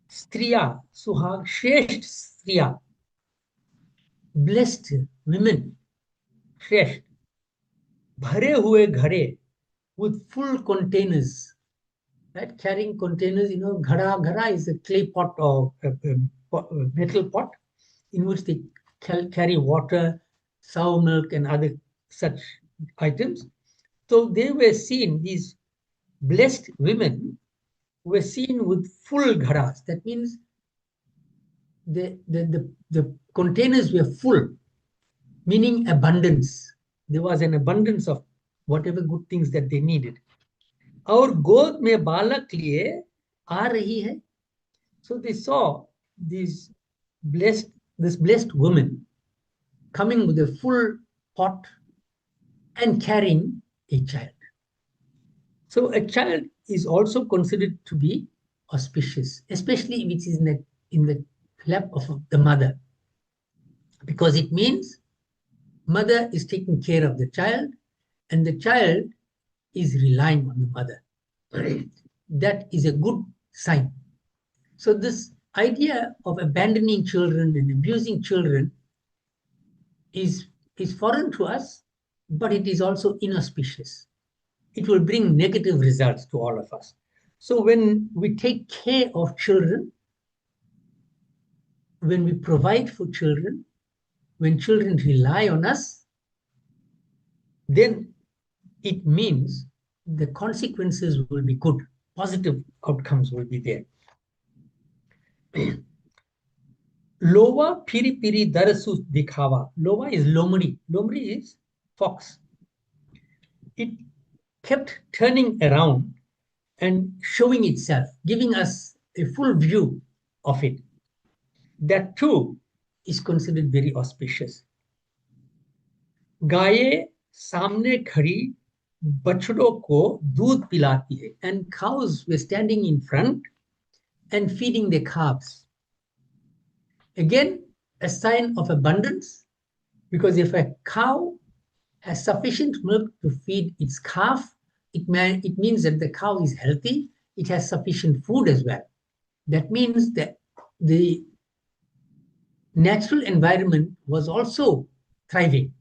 Striya, Suhag, Shresht Striya, blessed women, Shresht, Bhare hue ghare, with full containers, right? Carrying containers, ghara is a clay pot or a metal pot in which they carry water, sour milk, and other such items. So they were seen, these blessed women were seen with full gharas. That means the containers were full, meaning abundance. There was an abundance of whatever good things that they needed. और गोद में बालक लिए आ रही है. So they saw this blessed woman coming with a full pot and carrying a child. So a child is also considered to be auspicious, especially if it is in the lap of the mother, because it means mother is taking care of the child and the child is relying on the mother. That is a good sign. So this idea of abandoning children and abusing children is foreign to us, but it is also inauspicious. It will bring negative results to all of us. So when we take care of children, when we provide for children, when children rely on us, then it means the consequences will be good. Positive outcomes will be there. Lowa piri piri darasu dikhawa. Lowa is lomri. Lomri is fox. It kept turning around and showing itself, giving us a full view of it. That too is considered very auspicious. गाये सामने खड़ी बछड़ों को दूध पिलाती है, and cows were standing in front and feeding their calves. Again, a sign of abundance, because if a cow has sufficient milk to feed its calf, it means that the cow is healthy. It has sufficient food as well. That means that the natural environment was also thriving.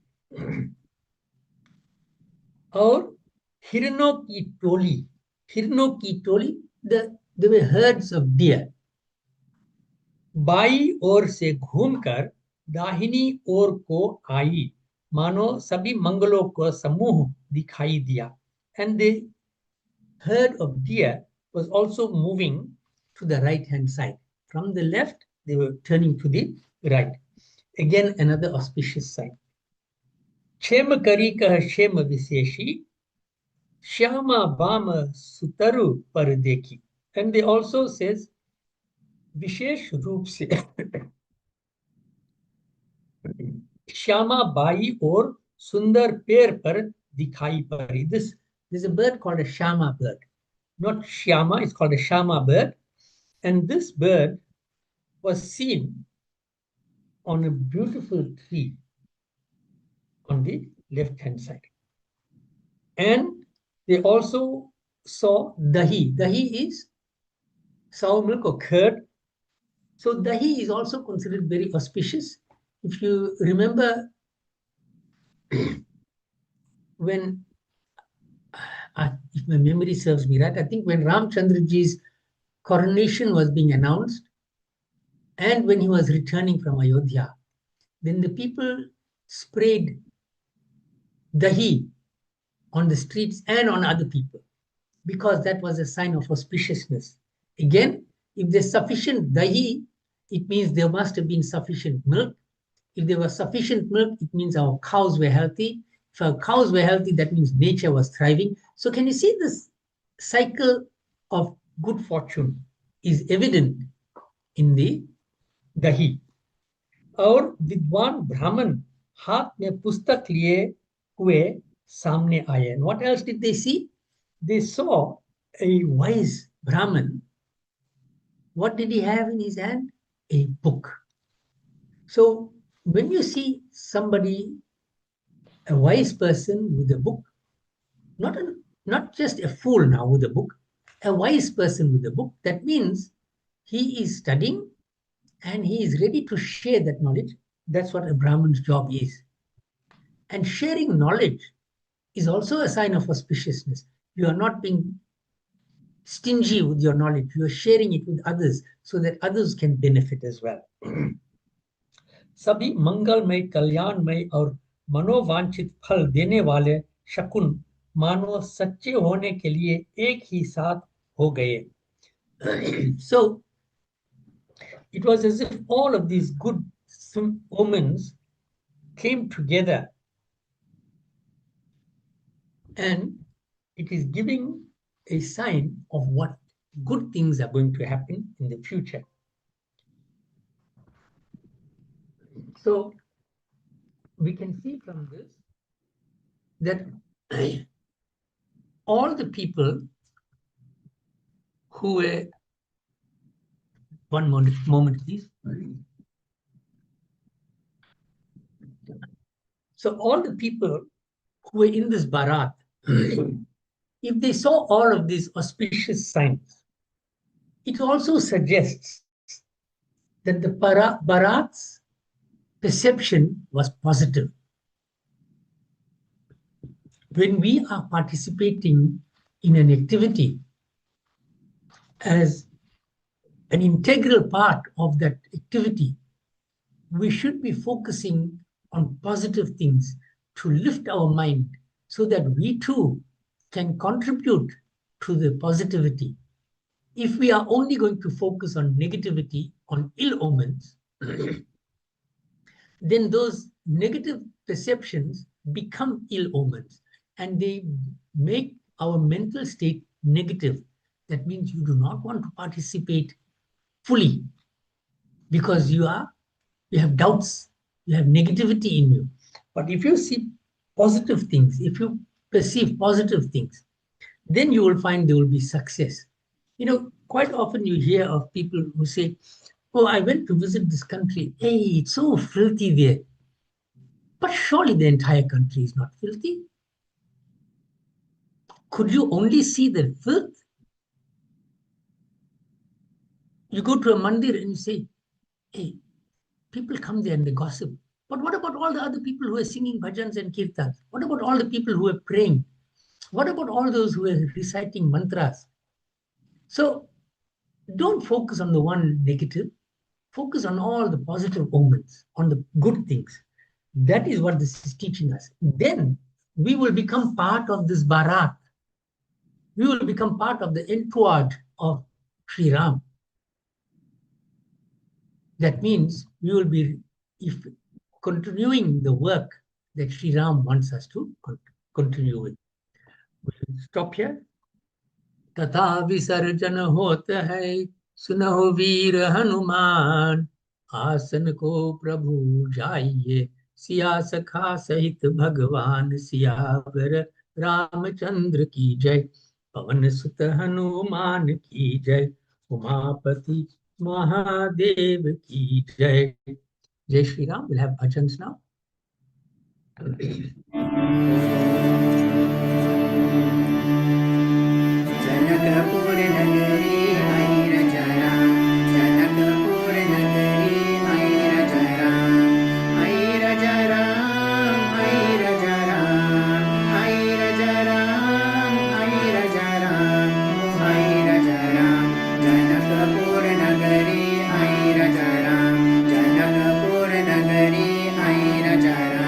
Or हिरणों की टोली, there were herds of deer. बाई ओर से घूमकर दाहिनी ओर को आई, मानो सभी मंगलों को समूह दिखाई दिया. And the herd of deer was also moving to the right hand side. From the left, they were turning to the right. Again, another auspicious sign. क्षेम करी कह क्षेम विशेषी, श्यामा बाम सुतरु पर देखी. And they also says विशेष रूप से Shyama by और सुंदर पेड़ पर दिखाई पड़ी. There's a bird called a shama bird. Not Shyama, it's called a Shama bird. And this bird was seen on a beautiful tree on the left-hand side. And they also saw dahi. Dahi is sour milk or curd. So dahi is also considered very auspicious. If you remember when, if my memory serves me right, I think when Ramchandraji's coronation was being announced, and when he was returning from Ayodhya, then the people sprayed dahi on the streets and on other people, because that was a sign of auspiciousness. Again, if there's sufficient dahi, it means there must have been sufficient milk. If there was sufficient milk, it means our cows were healthy. If our cows were healthy, that means nature was thriving. So can you see this cycle of good fortune is evident in the dahi. और विद्वान ब्राह्मण हाथ में पुस्तक लिए हुए सामने आए. And what else did they see? They saw a wise Brahman. What did he have in his hand? A book. So when you see somebody, a wise person with a book, not just a fool now with a book, a wise person with a book, that means he is studying and he is ready to share that knowledge. That's what a Brahman's job is. And sharing knowledge is also a sign of auspiciousness. You are not being stingy with your knowledge. You are sharing it with others so that others can benefit as well. सभी मंगलमय, कल्याणमय और मनोवांछित फल देने वाले शकुन मानो सच्चे होने के लिए एक ही साथ हो गए. So it was as if all of these good omens came together, and it is giving a sign of what good things are going to happen in the future. So we can see from this that all the people who were, one moment please. So all the people who were in this Bharat, if they saw all of these auspicious signs, it also suggests that the Bharat's perception was positive. When we are participating in an activity as an integral part of that activity, we should be focusing on positive things to lift our mind so that we too can contribute to the positivity. If we are only going to focus on negativity, on ill omens, then those negative perceptions become ill omens and they make our mental state negative. That means you do not want to participate fully because you have doubts, you have negativity in you. But if you see positive things, if you perceive positive things, then you will find there will be success. You know, quite often you hear of people who say, oh, I went to visit this country. Hey, it's so filthy there. But surely the entire country is not filthy. Could you only see the filth? You go to a mandir and you say, hey, people come there and they gossip. But what about all the other people who are singing bhajans and kirtans? What about all the people who are praying? What about all those who are reciting mantras? So don't focus on the one negative. Focus on all the positive omens, on the good things. That is what this is teaching us. Then we will become part of this Bharat. We will become part of the entourage of Sri Ram. That means we will be continuing the work that Sri Ram wants us to continue with. We'll stop here. तथा विसर्जन होत है, सुनहो वीर हनुमान, आसन को प्रभु जाइए, सिया सखा सहित भगवान, सियावर रामचंद्र की जय, पवन सुत हनुमान की जय, उमापति महादेव की जय. Jai Shri Ram. We'll have bhajans now. Janakpur नगरी हैर जरा, जनकपुर नगरी हैर जरा, हैर जरा, हैर जरा, हैर जरा, हैर जरा, हैर जरा, जनकपुर नगरी हैर जरा, जनकपुर नगरी हैर जरा.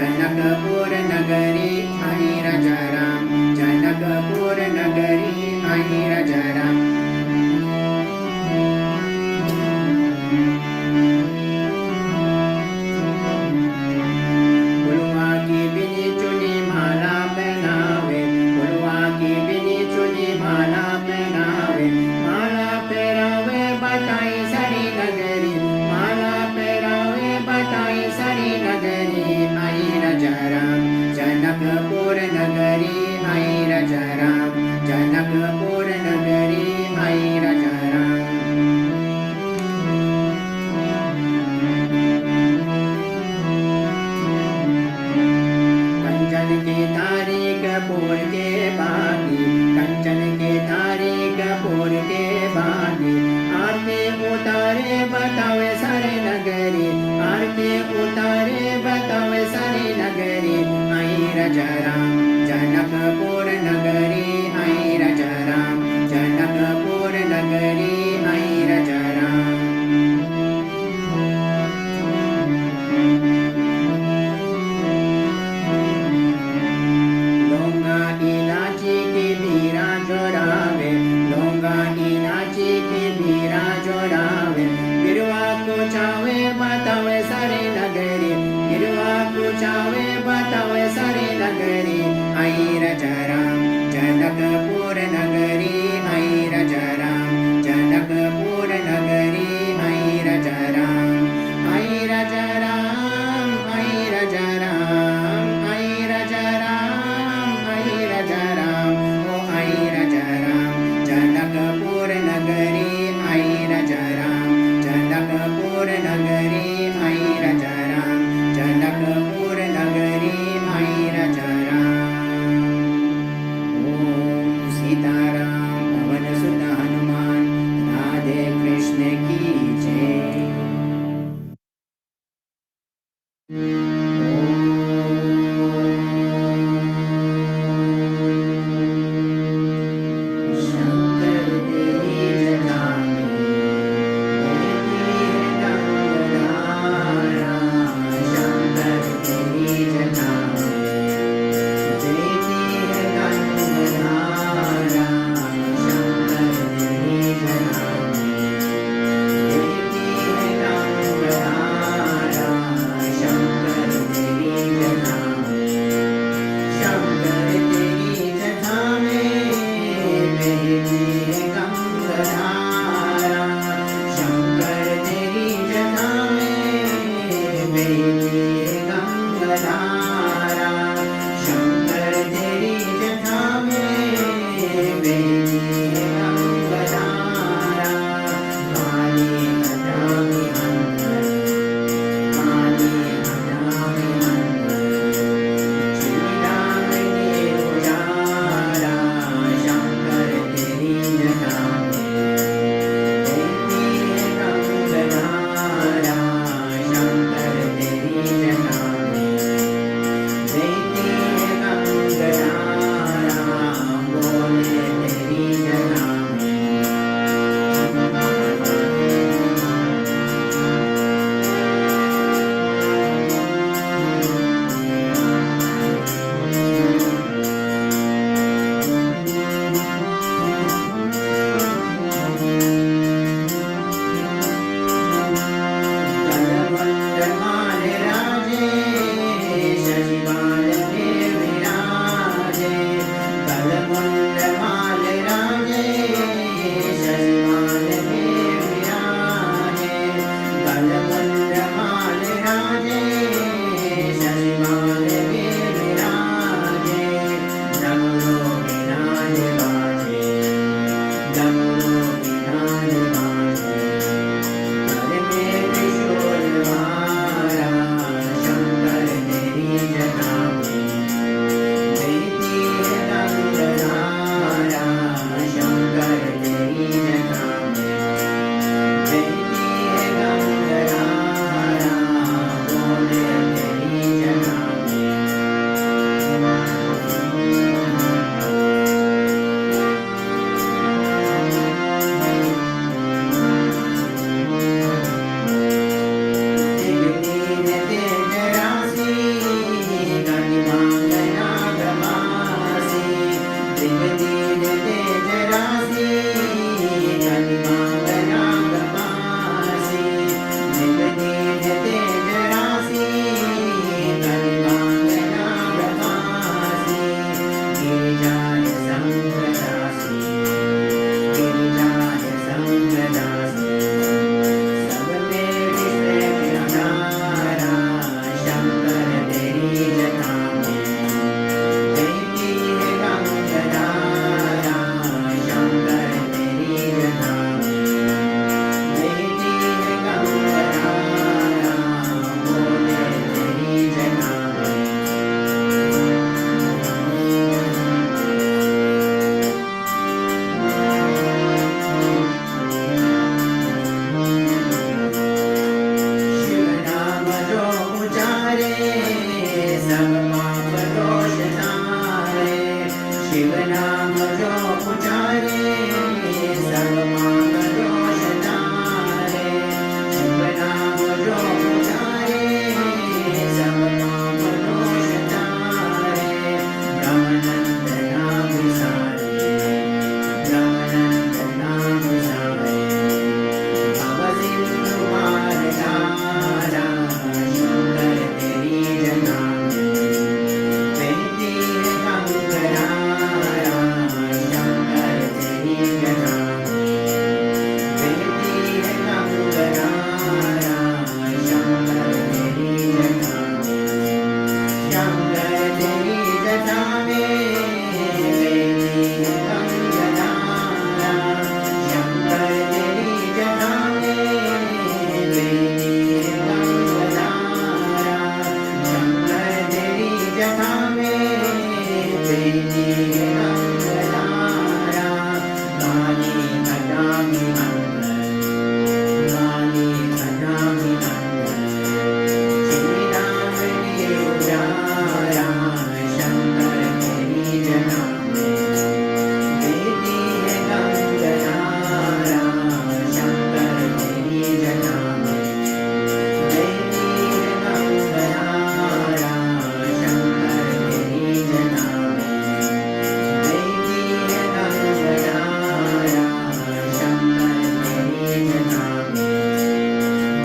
जनकपुर नगरी हैर जरा, जनकपुर नगरी हैर जरा. फुलवा की बिनी चुनी माला पहनावे, फुलवा की बिनी चुनी माला पहनावे, माला पहरावे बताई सारी नगरी, माला पहरावे बताई सारी नगरी हैर जरा, जनकपुर नगरी हैर जरा, जनकपुर नगरी हैर जरा. कंचन की तारी कपूर के बागी, कंचन की तारी कपूर के बागी, आरती उतारे बतावे सारे नगरी, आरती उतारे बतावे सारी नगरी हैर जरा, जनकपुर नगरी हैर जरा, जनकपुर नगरी हैर जरा. लौंगा इलाची की बीरा जोड़ावे, लौंगा इलाची की बीरा जोड़ावे, गिरवा को चावे बतावे सारे नगरी, गिरवा को चावे बतावे सारे नगरी हैर जरा, जनकपुर नगरी हैर जरा, जनकपुर नगरी हैर जरा, हैर जरा, हैर जरा, हैर जरा, हैर जरा, ओ हैर जरा, जनकपुर नगरी हैर जरा, जनकपुर नगरी हैर जरा, जनकपुर नगरी हैर जरा. ओम सीताराम पवन सुत हनुमान, राधे कृष्ण की जय. शंकर तेरी जटा में बहती है गंगाधारा, शंकर तेरी जटा में बहती है गंगाधारा, शंकर तेरी जटा में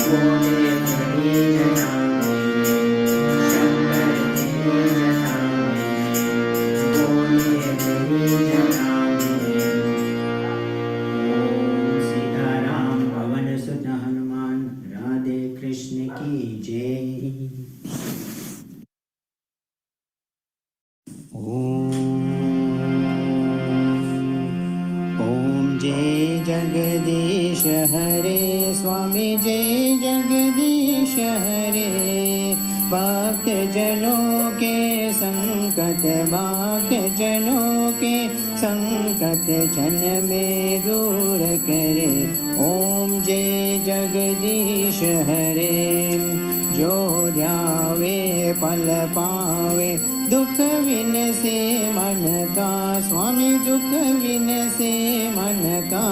बोले तेरी जटा में शंकर तेरी जटा में बोले तेरी जटा में। ओम सीताराम पवन सुत हनुमान राधे कृष्ण की जय। ओम जय जगदीश हरे स्वामी जय जगदीश हरे। भक्त जनों के संकट भक्त जनों के संकट क्षण में दूर करे। ओम जय जगदीश हरे। जो ध्यावे पल पावे दुख विन से मन का स्वामी दुख विन से मन का।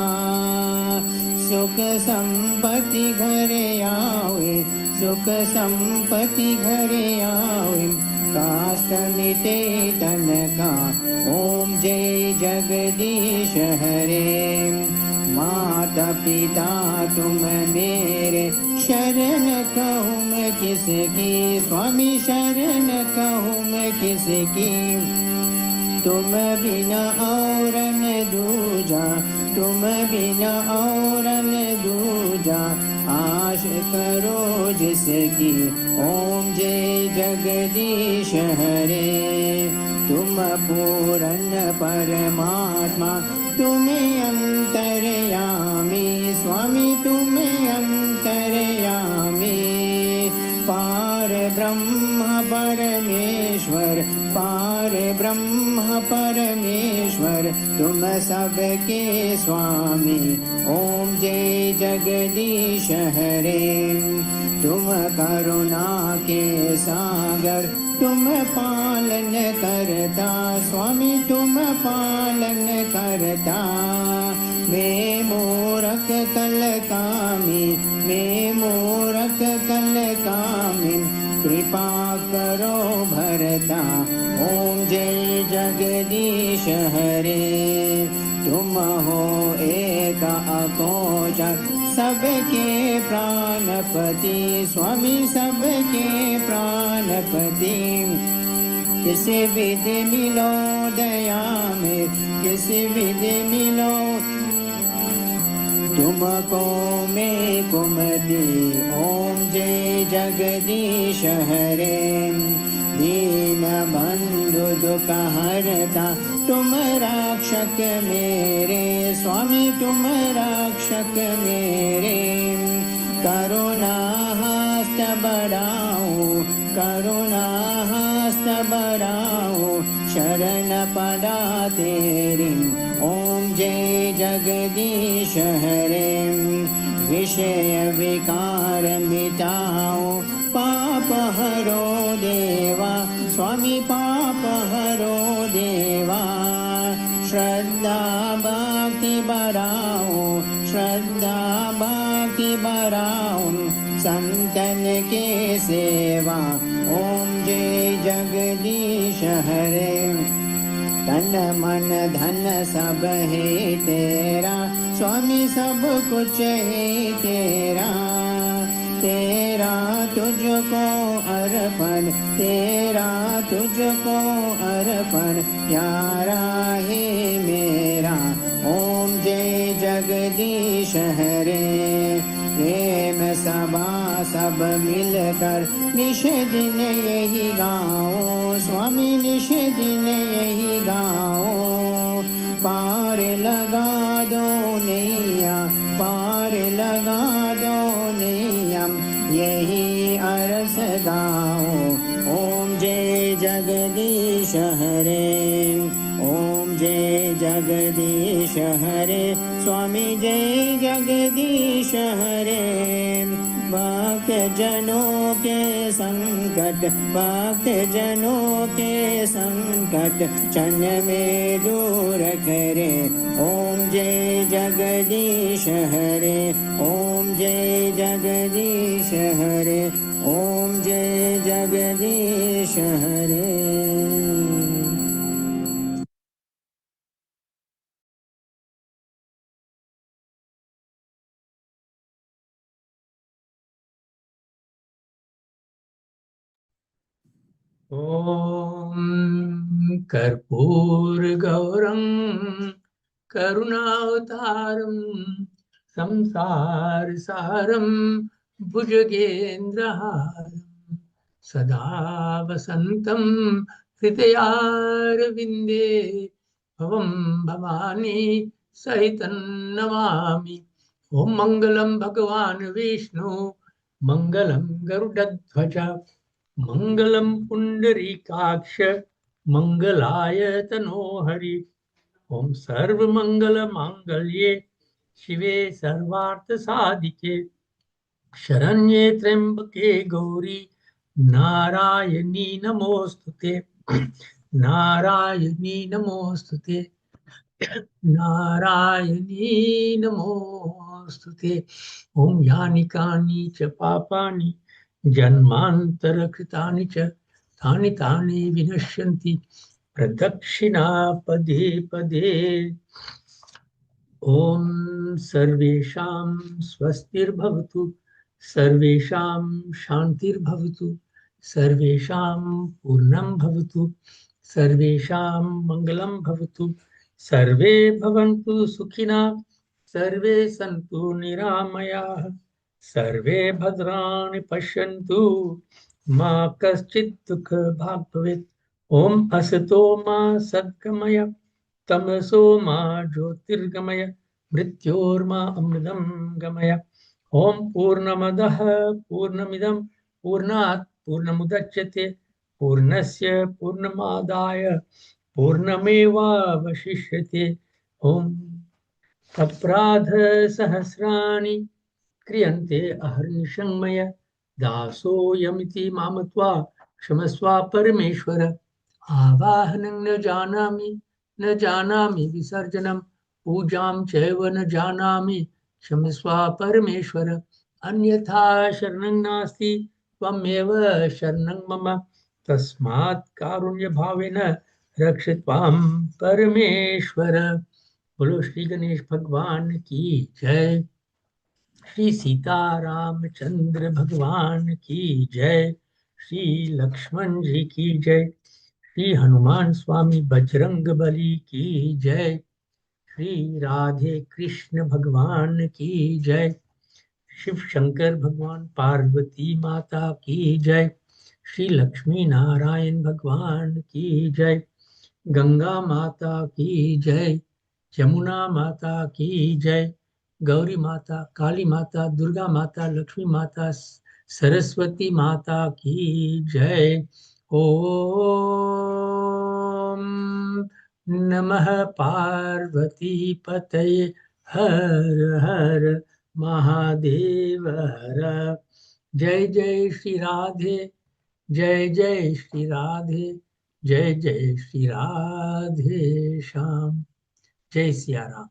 सुख संपत्ति घर आवे सुख संपत्ति घर आवे काष्ट मिटे तन का। ओम जय जगदीश हरे। माता पिता तुम मेरे शरण कहूँ मैं किसकी स्वामी शरण कहूँ मैं किसकी। तुम बिना और न दूजा तुम बिना और न दूजा आश करो जिसकी। ओम जय जगदीश हरे। तुम पूर्ण परमात्मा तुम अंतर्यामी स्वामी तुम अंतर्यामी। पार ब्रह्म परमेश्वर पार ब्रह्म परमेश्वर तुम सबके स्वामी। ओम जय जगदीश हरे। तुम करुणा के सागर तुम पालन करता स्वामी तुम पालन करता। मैं मूरख कल कामी मैं मूरख कल कामी कृपा करो भरता। ओम जय जगदीश हरे। तुम हो एक अकोचर सबके प्राणपति स्वामी सबके प्राणपति। किसी विधि मिलो दया में किसी विधि मिलो तुमको मैं कुमति। ओम जय जगदीश हरे। दीन बंधु दुख हरता तुम रक्षक मेरे स्वामी तुम रक्षक मेरे। करुणा हस्त बढ़ाओ करुणा हस्त बढ़ाओ शरण पड़ा तेरी। ओम जय जगदीश हरे। विषय विकार मिटाओ पाप हरो देवा स्वामी पाप हरो देवा। श्रद्धा भक्ति बढ़ाओ श्रद्धा भक्ति बढ़ाओ संतन के सेवा। ओम जय जगदीश हरे। तन मन धन सब है तेरा स्वामी सब कुछ है तेरा। तेरा तुझको अर्पण तेरा तुझको अर्पण प्यारा है मेरा। ओम जय जगदीश हरे। प्रेम सभा सब मिलकर निश दिन यही गाओ स्वामी निश दिन यही गाओ। पार लगा दो नैया पार लगा दो नैया यही अरस गाओ। ओम जय जगदीश हरे। ओम जय जगदीश हरे स्वामी जय जगदीश हरे। भक्त जनों के संकट भक्त जनों के संकट क्षण में दूर करे। ओम जय जगदीश हरे। ओम जय जगदीश हरे। ओम जय जगदीश हरे। ॐ कर्पूरगौरं करुणावतारं संसारसारं भुजगेन्द्रहारं सदा वसन्तं हृदयारविन्दे भवं भवानी सहितं नमामि। ॐ मङ्गलं भगवान् विष्णु मङ्गलं गरुडध्वज मङ्गलं पुण्डरीकाक्ष मङ्गलाय तनोहरि। ॐ सर्वमङ्गलमाङ्गल्ये शिवे सर्वार्थसाधिके शरण्ये त्र्यम्बके गौरी नारायणी नमोऽस्तुते। नारायणी नमोऽस्तुते। नारायणी नमोऽस्तुते। ॐ यानि कानि च पापानि जन्मान्तरकृतानि च तानि तानि विनश्यन्ति प्रदक्षिणा पदे पदे। ॐ सर्वेषां स्वस्तिर्भवतु सर्वेषां शान्तिर्भवतु सर्वेषां पूर्णं भवतु सर्वेषां मङ्गलं भवतु सर्वे भवन्तु सुखिनः सर्वे सन्तु निरामयाः सर्वे भद्राणि पश्यन्तु मा कश्चित् दुःखभाग् भवेत्। ॐ असतो मा सद्गमय तमसो मा ज्योतिर्गमय मृत्योर्मा अमृतं गमय। ॐ पूर्णमदः पूर्णमिदं पूर्णात् पूर्णमुदच्यते पूर्णस्य पूर्णमादाय पूर्णमेवावशिष्यते। ॐ अपराधसहस्राणि क्रियन्ते अहर्निशं मय दासोऽयमिति मामत्वा क्षमस्व परमेश्वर। आवाहनं न जानामि विसर्जनं पूजां चैव न जानामि क्षमस्व परमेश्वर। अन्यथा शरणं नास्ति त्वमेव शरणं मम तस्मात् कारुण्यभावेन रक्ष त्वां परमेश्वर। बोलो श्री गणेश भगवान की जय। श्री सीतारामचंद्र भगवान की जय। श्री लक्ष्मण जी की जय। श्री हनुमान स्वामी बजरंग बली की जय। श्री राधे कृष्ण भगवान की जय। शिव शंकर भगवान पार्वती माता की जय। श्री लक्ष्मी नारायण भगवान की जय। गंगा माता की जय। यमुना माता की जय। गौरी माता काली माता दुर्गा माता लक्ष्मी माता सरस्वती माता की जय। ओम नमः पार्वती पतये हर हर महादेव हर। जय जय श्री राधे जय जय श्री राधे जय जय श्री राधे श्याम। जय सिया राम।